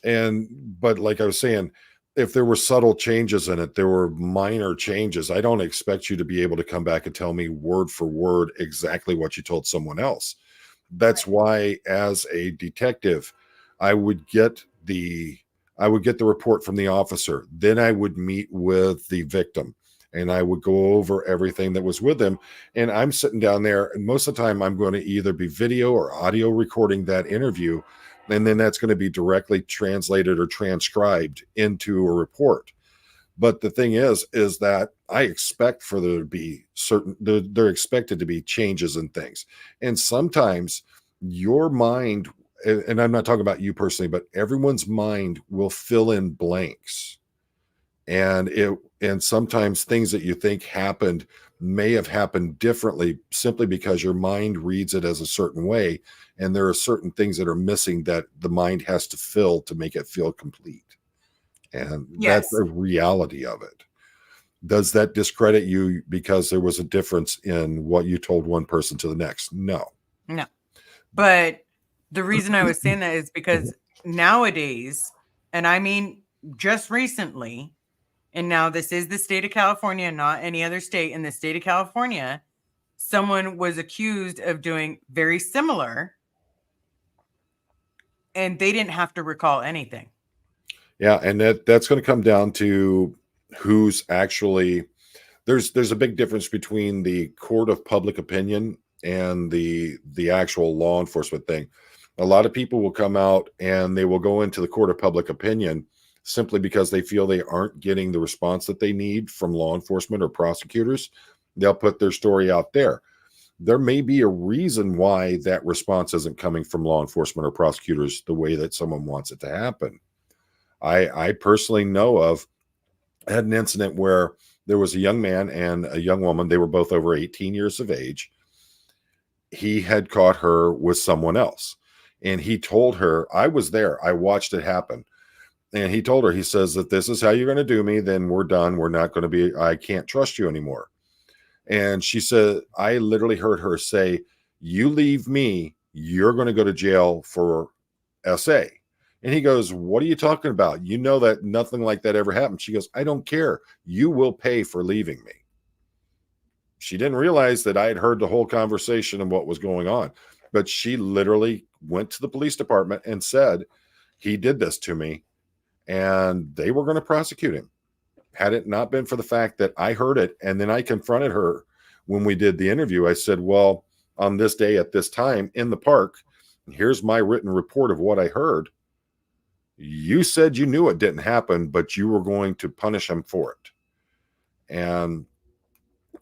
But like I was saying, if there were subtle changes in it, there were minor changes. I don't expect you to be able to come back and tell me word for word exactly what you told someone else. That's why, as a detective, I would get the report from the officer. Then I would meet with the victim, and I would go over everything that was with them. And I'm sitting down there, and most of the time I'm going to either be video or audio recording that interview, and then that's going to be directly translated or transcribed into a report. But the thing is that I expect for there to be they're expected to be changes in things. And sometimes your mind, and I'm not talking about you personally, but everyone's mind will fill in blanks. And sometimes things that you think happened may have happened differently, simply because your mind reads it as a certain way. And there are certain things that are missing that the mind has to fill to make it feel complete. And that's the reality of it. Does that discredit you because there was a difference in what you told one person to the next? No. But the reason I was saying that is because nowadays, and I mean just recently, and now this is the state of California, not any other state, in the state of California, someone was accused of doing very similar, and they didn't have to recall anything. Yeah, and that's going to come down to who's actually there's a big difference between the court of public opinion and the actual law enforcement thing. A lot of people will come out and they will go into the court of public opinion simply because they feel they aren't getting the response that they need from law enforcement or prosecutors. They'll put their story out there. There may be a reason why that response isn't coming from law enforcement or prosecutors the way that someone wants it to happen. I personally know of, I had an incident where there was a young man and a young woman. They were both over 18 years of age. He had caught her with someone else, and he told her, I was there, I watched it happen. And he told her, he says, that this is how you're going to do me, then we're done. We're not going to be, I can't trust you anymore. And she said, I literally heard her say, you leave me, you're going to go to jail for SA. And he goes, what are you talking about? You know that nothing like that ever happened. She goes, I don't care. You will pay for leaving me. She didn't realize that I had heard the whole conversation and what was going on. But she literally went to the police department and said, he did this to me. And they were going to prosecute him. Had it not been for the fact that I heard it, and then I confronted her when we did the interview. I said, well, on this day at this time in the park, here's my written report of what I heard. You said you knew it didn't happen, but you were going to punish him for it. And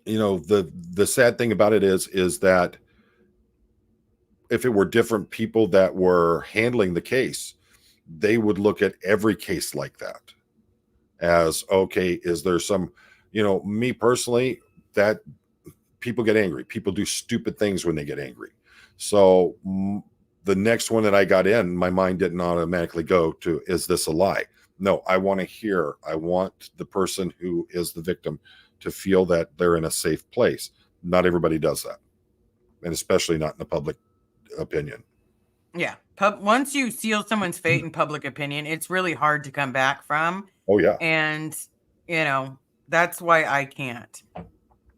the sad thing about it is that if it were different people that were handling the case, they would look at every case like that as, okay, is there some, me personally, that people get angry. People do stupid things when they get angry. So the next one that I got in, my mind didn't automatically go to, is this a lie? No, I want the person who is the victim to feel that they're in a safe place. Not everybody does that. And especially not in the public opinion. Yeah. Once you seal someone's fate in public opinion, it's really hard to come back from. Oh yeah. And, that's why I can't.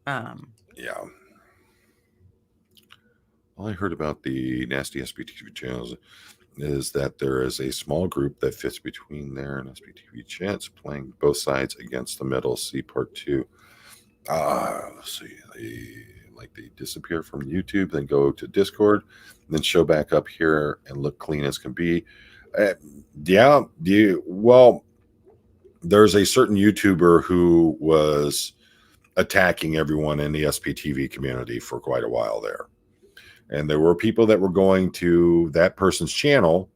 Yeah. All I heard about the nasty SBTV channels is that there is a small group that fits between there and SBTV chats playing both sides against the middle. See part 2. Let's see. They disappear from YouTube, then go to Discord, then show back up here and look clean as can be. Well, there's a certain YouTuber who was attacking everyone in the SPTV community for quite a while there. And there were people that were going to that person's channel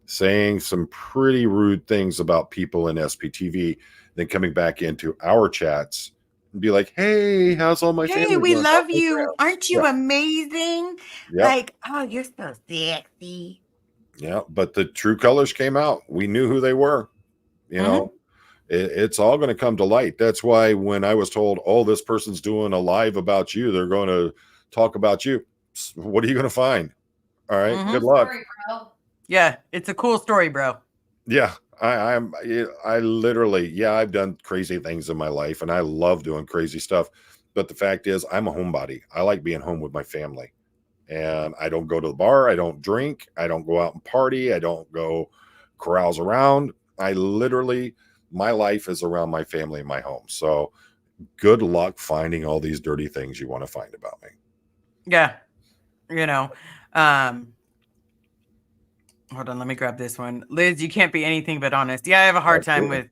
saying some pretty rude things about people in SPTV, then coming back into our chats and be like, hey, how's all my family? Hey, we doing? love you. Aren't you amazing? Yep. Like, oh, you're so sexy. Yeah, but the true colors came out. We knew who they were. It's all going to come to light. That's why when I was told, oh, this person's doing a live about you, they're going to talk about you. What are you going to find? All right. Good luck. Story, bro. Yeah, it's a cool story, bro. Yeah, I literally, I've done crazy things in my life and I love doing crazy stuff. But the fact is, I'm a homebody. I like being home with my family. And I don't go to the bar. I don't drink. I don't go out and party. I don't go carouse around. My life is around my family and my home. So good luck finding all these dirty things you want to find about me. Yeah. Hold on, let me grab this one. Liz, you can't be anything but honest. Yeah, I have a hard time with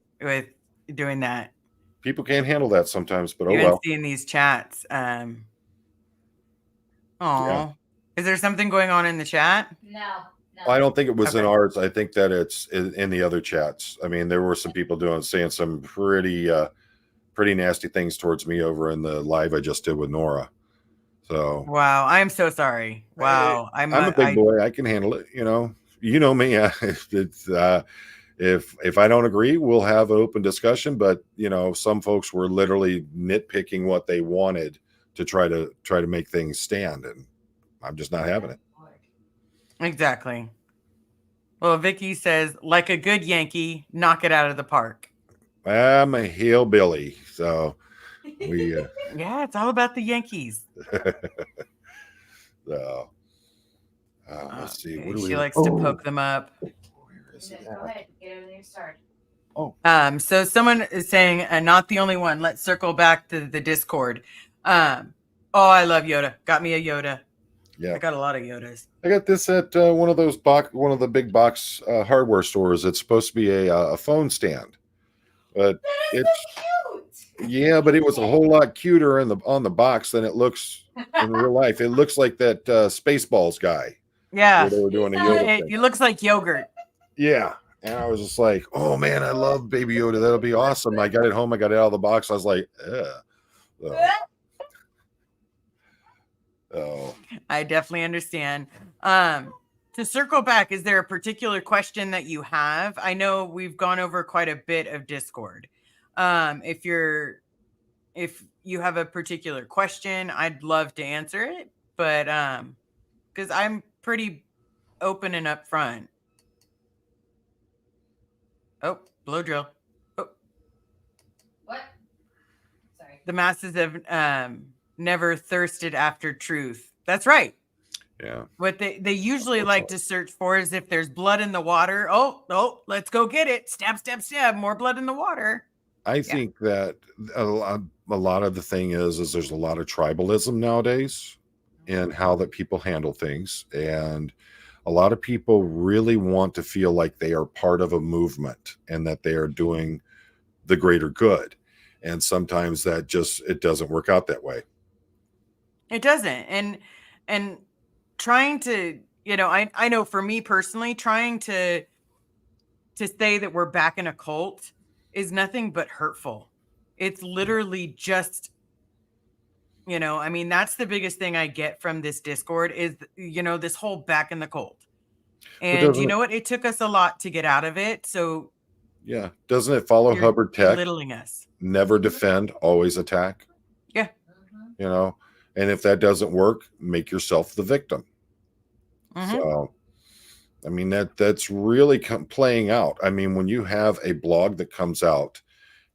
doing that. People can't handle that sometimes, but Even seeing these chats. Is there something going on in the chat? No. I don't think it was in Okay. ours. I think that it's in the other chats. I mean, there were some people saying some pretty nasty things towards me over in the live I just did with Nora. So Wow, I am so sorry. Wow, I'm a big boy. I can handle it. You know me. If I don't agree, we'll have an open discussion. But some folks were literally nitpicking what they wanted to try to make things stand, and I'm just not having it. Exactly. Well, Vicky says, like a good Yankee, knock it out of the park. I'm a hillbilly, so we. Yeah, it's all about the Yankees. So, let's see. What do She we? likes to poke them up. Where is it Go at? ahead. Get everything started. So someone is saying, not the only one. Let's circle back to the Discord. Oh, I love Yoda. Got me a Yoda. Yeah, I got a lot of Yodas. I got this at one of the big box hardware stores. It's supposed to be a phone stand, but it's Cute. but it was a whole lot cuter on the box than it looks in real life. It looks like that Spaceballs guy. Yeah. Where they were doing a Yoda It thing. looks like yogurt. Yeah. And I was just like, oh man, I love Baby Yoda. That'll be awesome. I got it home. I got it out of the box. I was like, oh. I definitely understand. To circle back, is there a particular question that you have? I know we've gone over quite a bit of Discord. If you have a particular question, I'd love to answer it, but because I'm pretty open and upfront. Oh, blow drill. Oh, What? Sorry. the masses have never thirsted after truth. That's right. Yeah. What they usually like to search for is if there's blood in the water. Oh, let's go get it. Stab, stab, stab. More blood in the water. I think that a lot of the thing is there's a lot of tribalism nowadays in how that people handle things. And a lot of people really want to feel like they are part of a movement and that they are doing the greater good. And sometimes it doesn't work out that way. It doesn't. And trying to, I know for me personally, trying to to say that we're back in a cult is nothing but hurtful. It's literally just, I mean, that's the biggest thing I get from this Discord is, this whole back in the cult. But And you doesn't it, know what? It took us a lot to get out of it. So yeah, doesn't it follow you're Hubbard Tech? belittling us. Never defend, always attack. Yeah. Mhm. And if that doesn't work, make yourself the victim. Mhm. So, I mean, that's really playing out. I mean, when you have a blog that comes out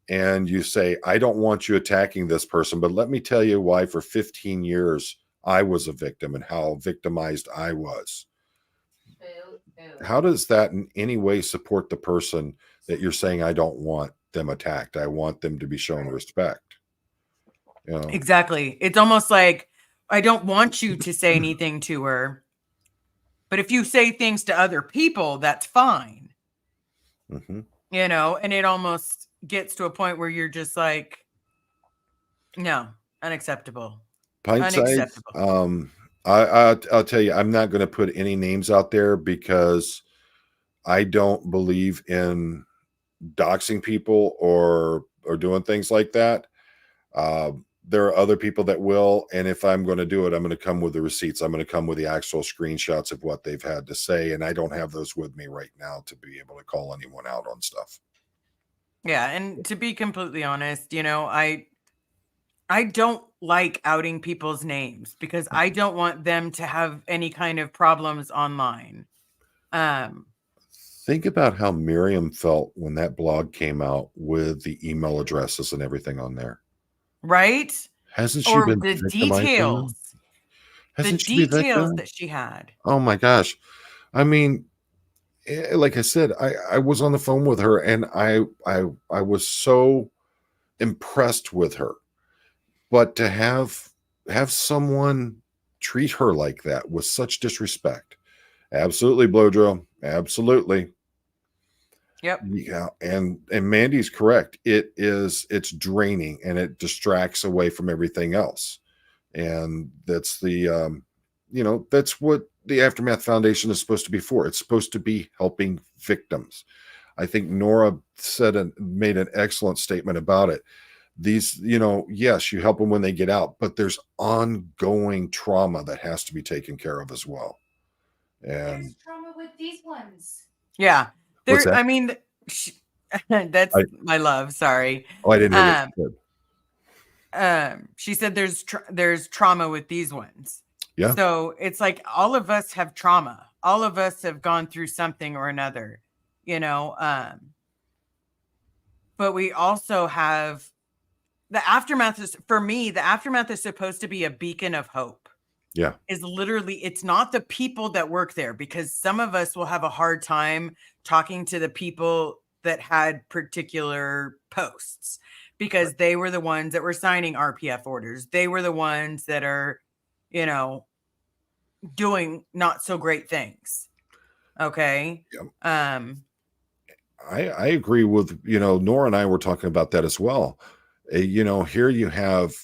and you say, I don't want you attacking this person, but let me tell you why for 15 years I was a victim and how victimized I was. Boo, boo. How does that in any way support the person that you're saying, I don't want them attacked? I want them to be shown respect. Exactly. It's almost like I don't want you to say anything to her, but if you say things to other people, that's fine. Mhm. And it almost gets to a point where you're just like, no, unacceptable. Pint size. Unacceptable. I'll tell you, I'm not going to put any names out there because I don't believe in doxing people or doing things like that. There are other people that will, and if I'm going to do it, I'm going to come with the receipts. I'm going to come with the actual screenshots of what they've had to say, and I don't have those with me right now to be able to call anyone out on stuff. Yeah, and to be completely honest, I don't like outing people's names because I don't want them to have any kind of problems online. Think about how Miriam felt when that blog came out with the email addresses and everything on there. Right? Hasn't she Or been the victimizing them? details. Hasn't The she been details victimized? that she had. Oh my gosh. I mean, like I said, I was on the phone with her and I was so impressed with her. But to have someone treat her like that with such disrespect. Absolutely, Blowdrill. Absolutely. Yep. Yeah, and Mandy's correct. It's draining and it distracts away from everything else. And that's that's what the Aftermath Foundation is supposed to be for. It's supposed to be helping victims. I think Nora made an excellent statement about it. These, yes, you help them when they get out, but there's ongoing trauma that has to be taken care of as well. And There's trauma with these ones. Yeah. What's that? I mean, that's my love. Sorry. Oh, I didn't hear what you said. She said there's trauma with these ones. Yeah. So it's like all of us have trauma. All of us have gone through something or another, but we also have the aftermath for me, the aftermath is supposed to be a beacon of hope. Yeah. Is literally, it's not the people that work there because some of us will have a hard time talking to the people that had particular posts because they were the ones that were signing RPF orders. They were the ones that are, doing not so great things. Okay. Yep. I agree with, Nora and I were talking about that as well. Here you have,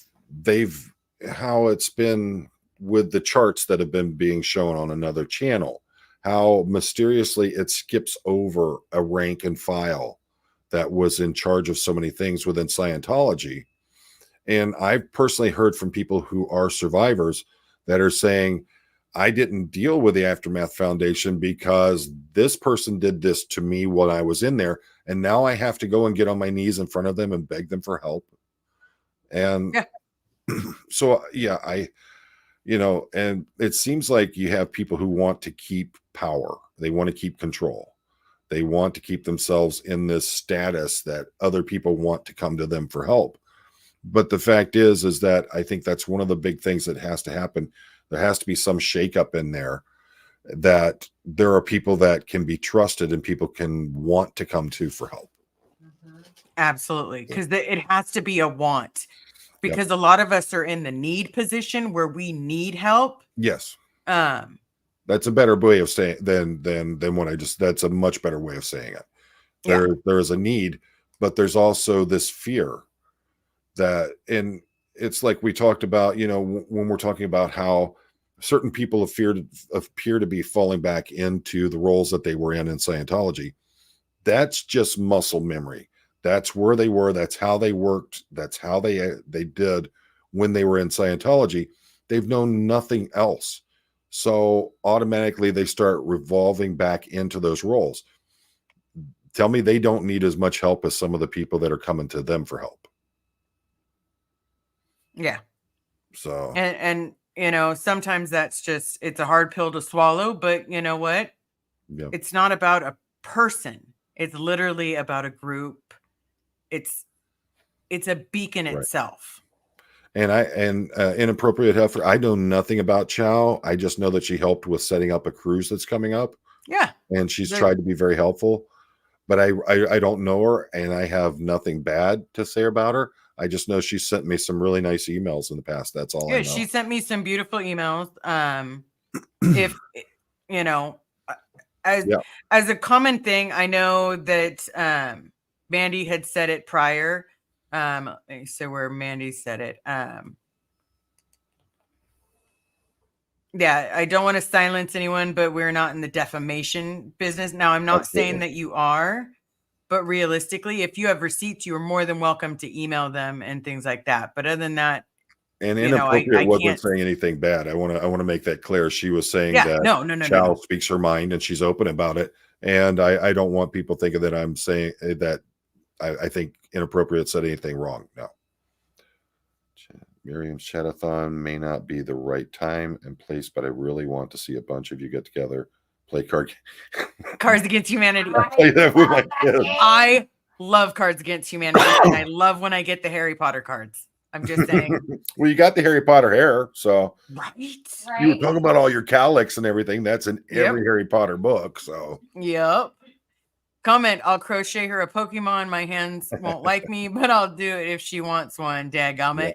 how it's been with the charts that have been being shown on another channel, how mysteriously it skips over a rank and file that was in charge of so many things within Scientology. And I've personally heard from people who are survivors that are saying, I didn't deal with the Aftermath Foundation because this person did this to me when I was in there. And now I have to go and get on my knees in front of them and beg them for help. And so, yeah, and it seems like you have people who want to keep power. They want to keep control. They want to keep themselves in this status that other people want to come to them for help. But the fact is that I think that's one of the big things that has to happen. There has to be some shakeup in there, that there are people that can be trusted and people can want to come to for help. Absolutely. Because it has to be a want. Because a lot of us are in the need position where we need help. Yes. That's a better way of saying than what I just, that's a much better way of saying it. There is a need, but there's also this fear that, and it's like we talked about, when we're talking about how certain people appear to be falling back into the roles that they were in Scientology. that's just muscle memory. That's where they were. That's how they worked. That's how they did when they were in Scientology. They've known nothing else. So automatically they start revolving back into those roles. Tell me they don't need as much help as some of the people that are coming to them for help. Yeah. So, And you know, sometimes it's a hard pill to swallow, but you know what? yeah. It's not about a person. It's literally about a group. It's a beacon Right. itself. And inappropriate heifer. I know nothing about Chow. I just know that she helped with setting up a cruise that's coming up. Yeah. And she's tried to be very helpful, but I don't know her, and I have nothing bad to say about her. I just know she sent me some really nice emails in the past. That's all I know. She sent me some beautiful emails. If you know, as a common thing, I know that Mandy had said it prior. So where Mandy said it. Yeah, I don't want to silence anyone, but we're not in the defamation business. Now, I'm not saying that you are, but realistically, if you have receipts, you are more than welcome to email them and things like that. But other than that, and inappropriate wasn't saying anything bad. I want to make that clear. She was saying that Chow speaks her mind and she's open about it. And I don't want people thinking that I'm saying that I think inappropriate said anything wrong. No. Miriam's Chatathon may not be the right time and place, but I really want to see a bunch of you get together, play Cards Against Humanity. I play that with my kids. I love Cards Against Humanity, and I love when I get the Harry Potter cards. I'm just saying. Well, you got the Harry Potter hair, so right. You were talking about all your cowlicks and everything. That's in every Harry Potter book. So yep. Comment, I'll crochet her a Pokemon. My hands won't like me, but I'll do it if she wants one. Dadgummit.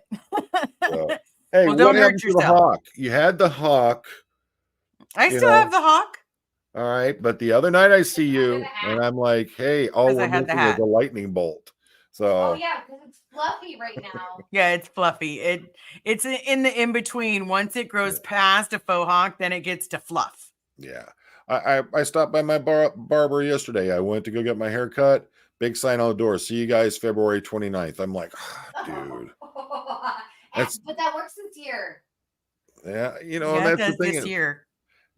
So, hey, well, don't hurt yourself. The hawk? You had the hawk. I still have the hawk. All right, but the other night I see you, and I'm like, hey, all we're missing is a lightning bolt. So yeah, because it's fluffy right now. Yeah, it's fluffy. It's in the in between. Once it grows past a faux hawk, then it gets to fluff. Yeah. I stopped by my barber yesterday. I went to go get my hair cut. Big sign on the door. See you guys February 29th. I'm like, dude. But that works this year. Yeah, that's the thing. This year.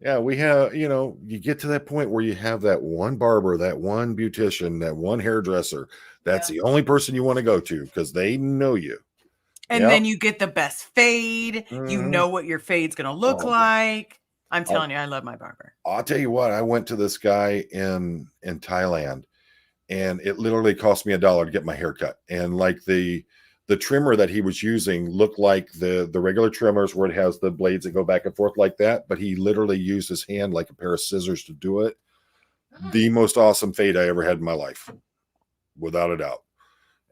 Yeah, we have, you get to that point where you have that one barber, that one beautician, that one hairdresser. That's the only person you want to go to because they know you. And then you get the best fade. You know what your fade's going to look like. I'm telling you, I love my barber. I'll tell you what, I went to this guy in Thailand, and it literally cost me $1 to get my hair cut. And like the trimmer that he was using looked like the regular trimmers where it has the blades that go back and forth like that, but he literally used his hand like a pair of scissors to do it. The most awesome fade I ever had in my life, without a doubt.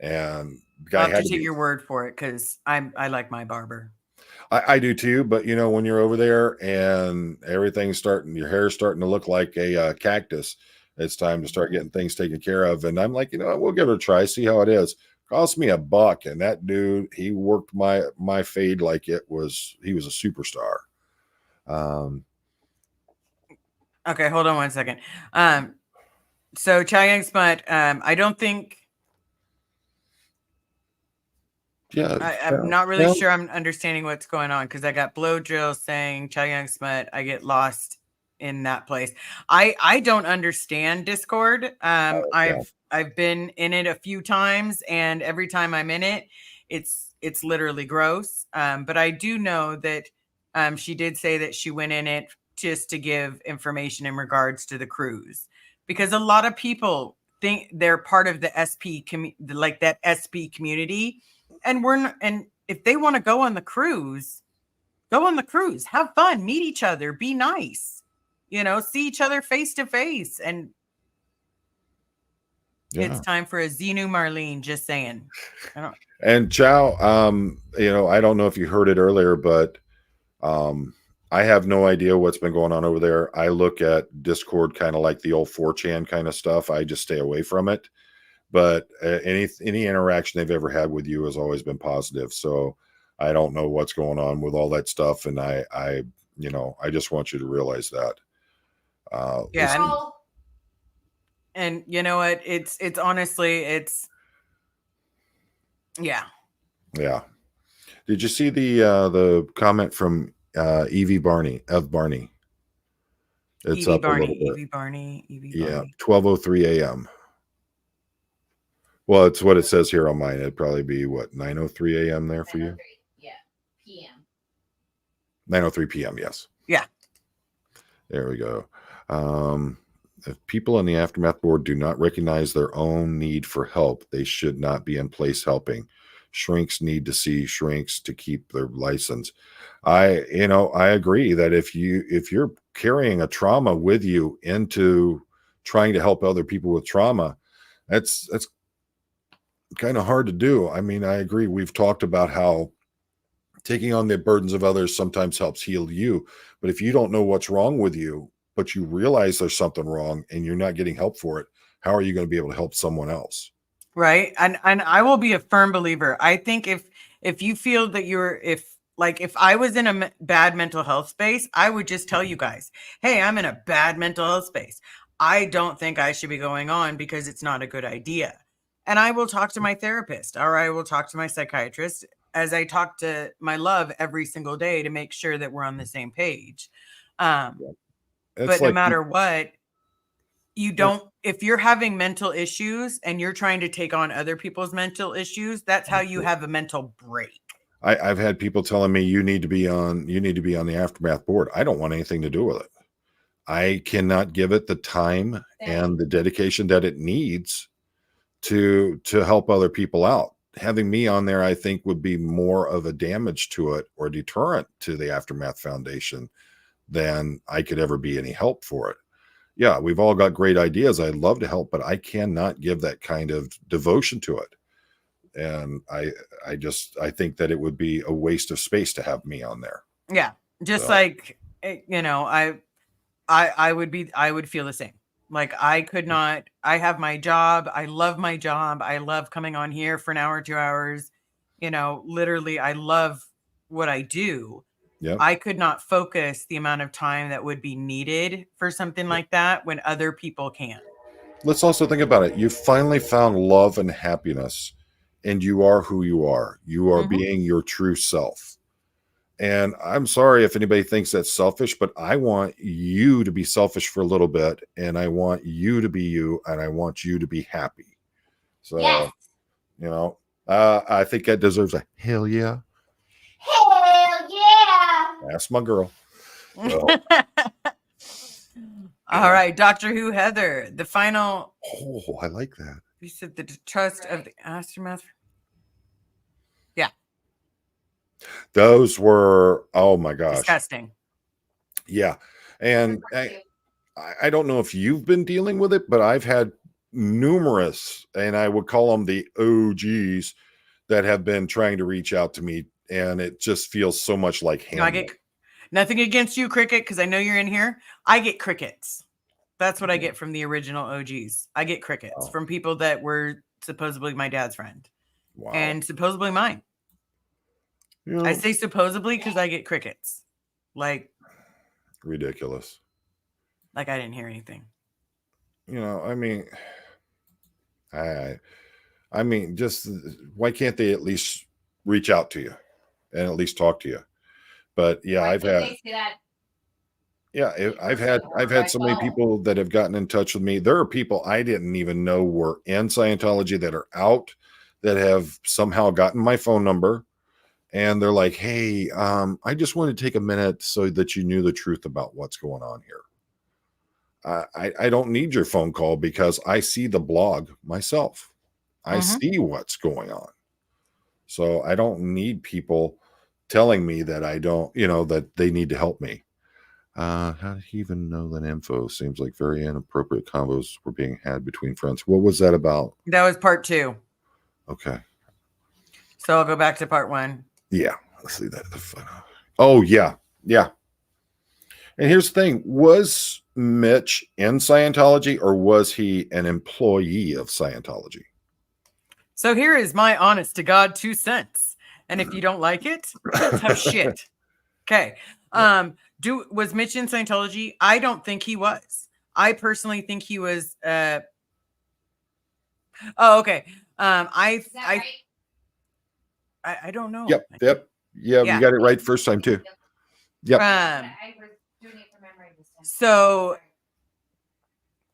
And the guy I'll have to take your word for it because I like my barber. I do too, but when you're over there and everything's your hair's starting to look like a cactus, it's time to start getting things taken care of. And I'm like, we'll give it a try, see how it is. Cost me $1, and that dude, he worked my fade like he was a superstar. Okay, hold on one second. So Chow Yun Smut, I don't think. Yeah, I'm not really sure I'm understanding what's going on because I got Blow Drill saying Chow Yun Smut, I get lost in that place. I don't understand Discord. I've been in it a few times, and every time I'm in it, it's literally gross. But I do know that she did say that she went in it just to give information in regards to the cruise, because a lot of people think they're part of the SP like that SP community. And and if they want to go on the cruise, have fun, meet each other, be nice, see each other face to face. And it's time for a Xenu Marlene, just saying. And Chow, I don't know if you heard it earlier, but I have no idea what's been going on over there. I look at Discord kind of like the old 4chan kind of stuff. I just stay away from it. But any interaction they've ever had with you has always been positive. So I don't know what's going on with all that stuff. And I just want you to realize that. And you know what? It's honestly, yeah. Yeah. Did you see the comment from Evie Barney of Barney? It's Evie up a little Barney, bit. Evie Barney, Evie Yeah, Barney. 12:03 a.m. Well, it's what it says here on mine. It'd probably be what 9:03 a.m. there for you. 9:03. Yeah. PM. 9:03 p.m. Yes. Yeah. There we go. If people on the Aftermath board do not recognize their own need for help, they should not be in place helping. Shrinks need to see shrinks to keep their license. I agree that if you're carrying a trauma with you into trying to help other people with trauma, that's kind of hard to do. I mean, I agree. We've talked about how taking on the burdens of others sometimes helps heal you. But if you don't know what's wrong with you, but you realize there's something wrong and you're not getting help for it, how are you going to be able to help someone else? Right. And I will be a firm believer. I think if you feel that if I was in a bad mental health space, I would just tell you guys, hey, I'm in a bad mental health space. I don't think I should be going on because it's not a good idea. And I will talk to my therapist, or I will talk to my psychiatrist, as I talk to my love every single day, to make sure that we're on the same page. But no matter what, you don't, if you're having mental issues and you're trying to take on other people's mental issues, that's how you have a mental break. I've had people telling me you need to be on the Aftermath board. I don't want anything to do with it. I cannot give it the time and the dedication that it needs to help other people out. Having me on there, I think, would be more of a damage to it or deterrent to the Aftermath Foundation than I could ever be any help for it. Yeah, we've all got great ideas. I'd love to help, but I cannot give that kind of devotion to it. And I think that it would be a waste of space to have me on there. Yeah. Just So. like, I would feel the same. Like I could not, I have my job. I love my job. I love coming on here for an hour, 2 hours. Literally, I love what I do. Yep. I could not focus the amount of time that would be needed for something like that when other people can. Let's also think about it. You finally found love and happiness, and you are who you are. You are being your true self. And I'm sorry if anybody thinks that's selfish, but I want you to be selfish for a little bit, and I want you to be you, and I want you to be happy. So, Yes. I think that deserves a hell yeah. Hell yeah. That's my girl. So, all right, Doctor Who Heather, the final. Oh, I like that. You said the trust of the Aftermath. Yeah. Those were, oh my gosh. Disgusting. Yeah. And I don't know if you've been dealing with it, but I've had numerous, and I would call them the OGs, that have been trying to reach out to me, and it just feels so much like I get nothing against you, Cricket, because I know you're in here. I get crickets. That's what I get from the original OGs. I get crickets from people that were supposedly my dad's friend. Wow. And supposedly mine. I say supposedly because I get crickets. Like ridiculous. Like I didn't hear anything. I mean, just why can't they at least reach out to you and at least talk to you? But yeah, I've had so many people that have gotten in touch with me. There are people I didn't even know were in Scientology that are out, that have somehow gotten my phone number, and they're like, hey, I just want to take a minute so that you knew the truth about what's going on here. I don't need your phone call because I see the blog myself. I see what's going on. So I don't need people telling me that I don't, that they need to help me. How do you even know that info? Seems like very inappropriate combos were being had between friends. What was that about? That was part 2. Okay. So I'll go back to part 1. Yeah. Let's see that. Oh, yeah. Yeah. And here's the thing. Was Mitch in Scientology, or was he an employee of Scientology? So here is my honest to God 2 cents. And if you don't like it, tough shit. Okay. Was Mitch in Scientology? I don't think he was. I personally think he was Oh, okay. Is that right? I don't know. Yep. Yeah, Yeah. you got it right first time too. Yep. I was doing it from memory this time. So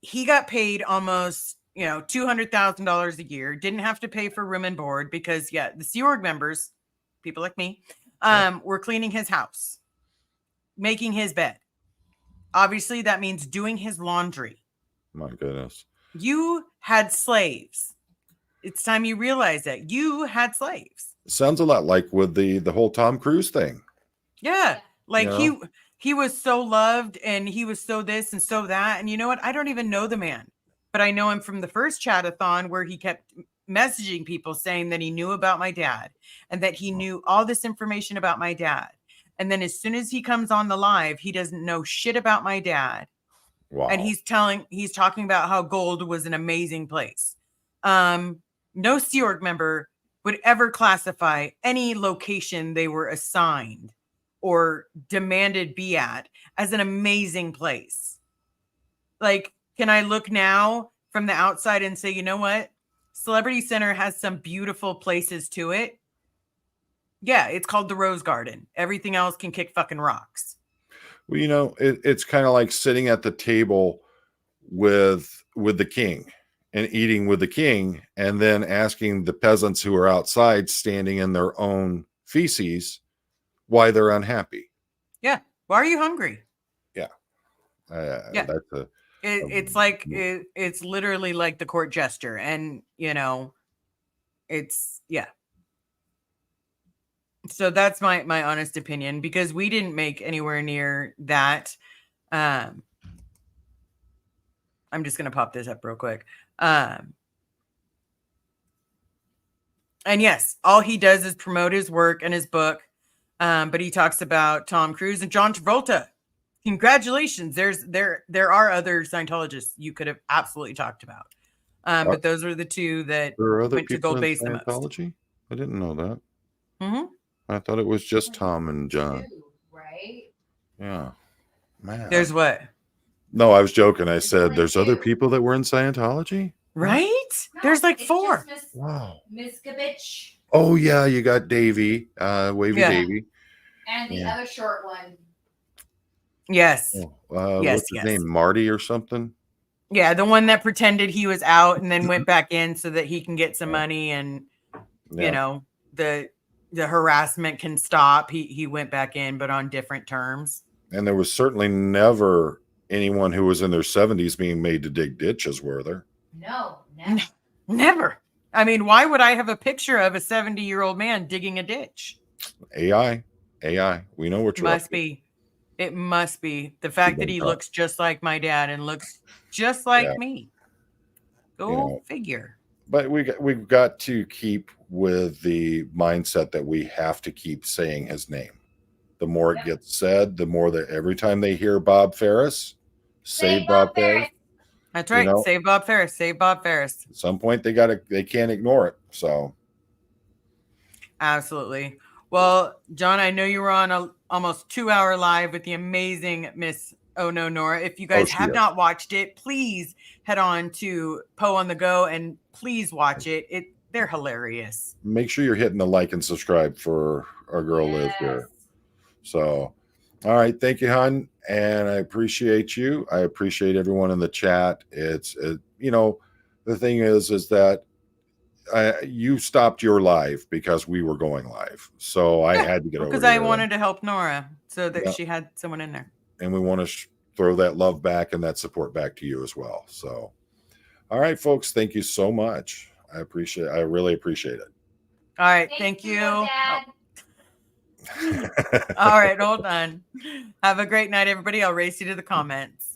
he got paid almost, $200,000 a year. Didn't have to pay for room and board because, the Sea Org members, people like me, were cleaning his house, making his bed. Obviously, that means doing his laundry. My goodness. You had slaves. It's time you realize that you had slaves. Sounds a lot like with the whole Tom Cruise thing. Yeah. Like Yeah. he was so loved and he was so this and so that. And you know what? I don't even know the man, but I know him from the first chat-a-thon where he kept messaging people saying that he knew about my dad and that he knew all this information about my dad. And then as soon as he comes on the live, he doesn't know shit about my dad. Wow. And he's talking about how gold was an amazing place. No Sea Org member would ever classify any location they were assigned or demanded be at as an amazing place. Like, can I look now from the outside and say, you know what? Celebrity Center has some beautiful places to it. Yeah, it's called the Rose Garden. Everything else can kick fucking rocks. Well, it's kind of like sitting at the table with the king and eating with the king, and then asking the peasants who are outside standing in their own feces why they're unhappy. Yeah. Why are you hungry? Yeah. Yeah. That's It's like it's literally like the court jester, and it's so that's my honest opinion, because we didn't make anywhere near that. I'm just gonna pop this up real quick. And yes, all he does is promote his work and his book, but he talks about Tom Cruise and John Travolta. Congratulations. There are other Scientologists you could have absolutely talked about. But those are the two that there are other went to people Gold in Base the most. Scientology? I didn't know that. Mm-hmm. I thought it was just Tom and John. Right? Yeah. Man. There's what? No, I was joking. I said there's other people that were in Scientology? Right? No, There's like it's 4. just Wow. Miscavige Oh yeah, you got Davey, Wavy Yeah. Davey. and the Yeah. other short one. Yes. What's his yes. name? Marty or something? Yeah, the one that pretended he was out and then went back in so that he can get some money, and Yeah. the harassment can stop. He went back in, but on different terms. And there was certainly never anyone who was in their 70s being made to dig ditches, were there? No, never. Never. I mean, why would I have a picture of a 70-year-old man digging a ditch? AI. We know what you're up Must to. be. It must be the fact that he don't looks just like my dad and looks just like Yeah. me. Go You know. figure. But we've got to keep with the mindset that we have to keep saying his name. The more it gets said, the more that every time they hear Bob Ferris, say Bob Ferris. That's right. Save Bob Ferris. Save Bob Ferris. At some point they can't ignore it. So Absolutely. Well, John, I know you were on a almost 2-hour live with the amazing Miss Oh No Nora. If you guys have not watched it, please head on to Poe on the Go and please watch it. They're hilarious. make sure you're hitting the like and subscribe for our girl Liv here. So, all right. Thank you, hon. And I appreciate you. I appreciate everyone in the chat. The thing is that you stopped your live because we were going live. So I had to get over because there. I wanted to help Nora so that she had someone in there. And we want to throw that love back and that support back to you as well. So, all right, folks. Thank you so much. I really appreciate it. All right. Thank you. Dad. All right. Hold on. Have a great night, everybody. I'll race you to the comments.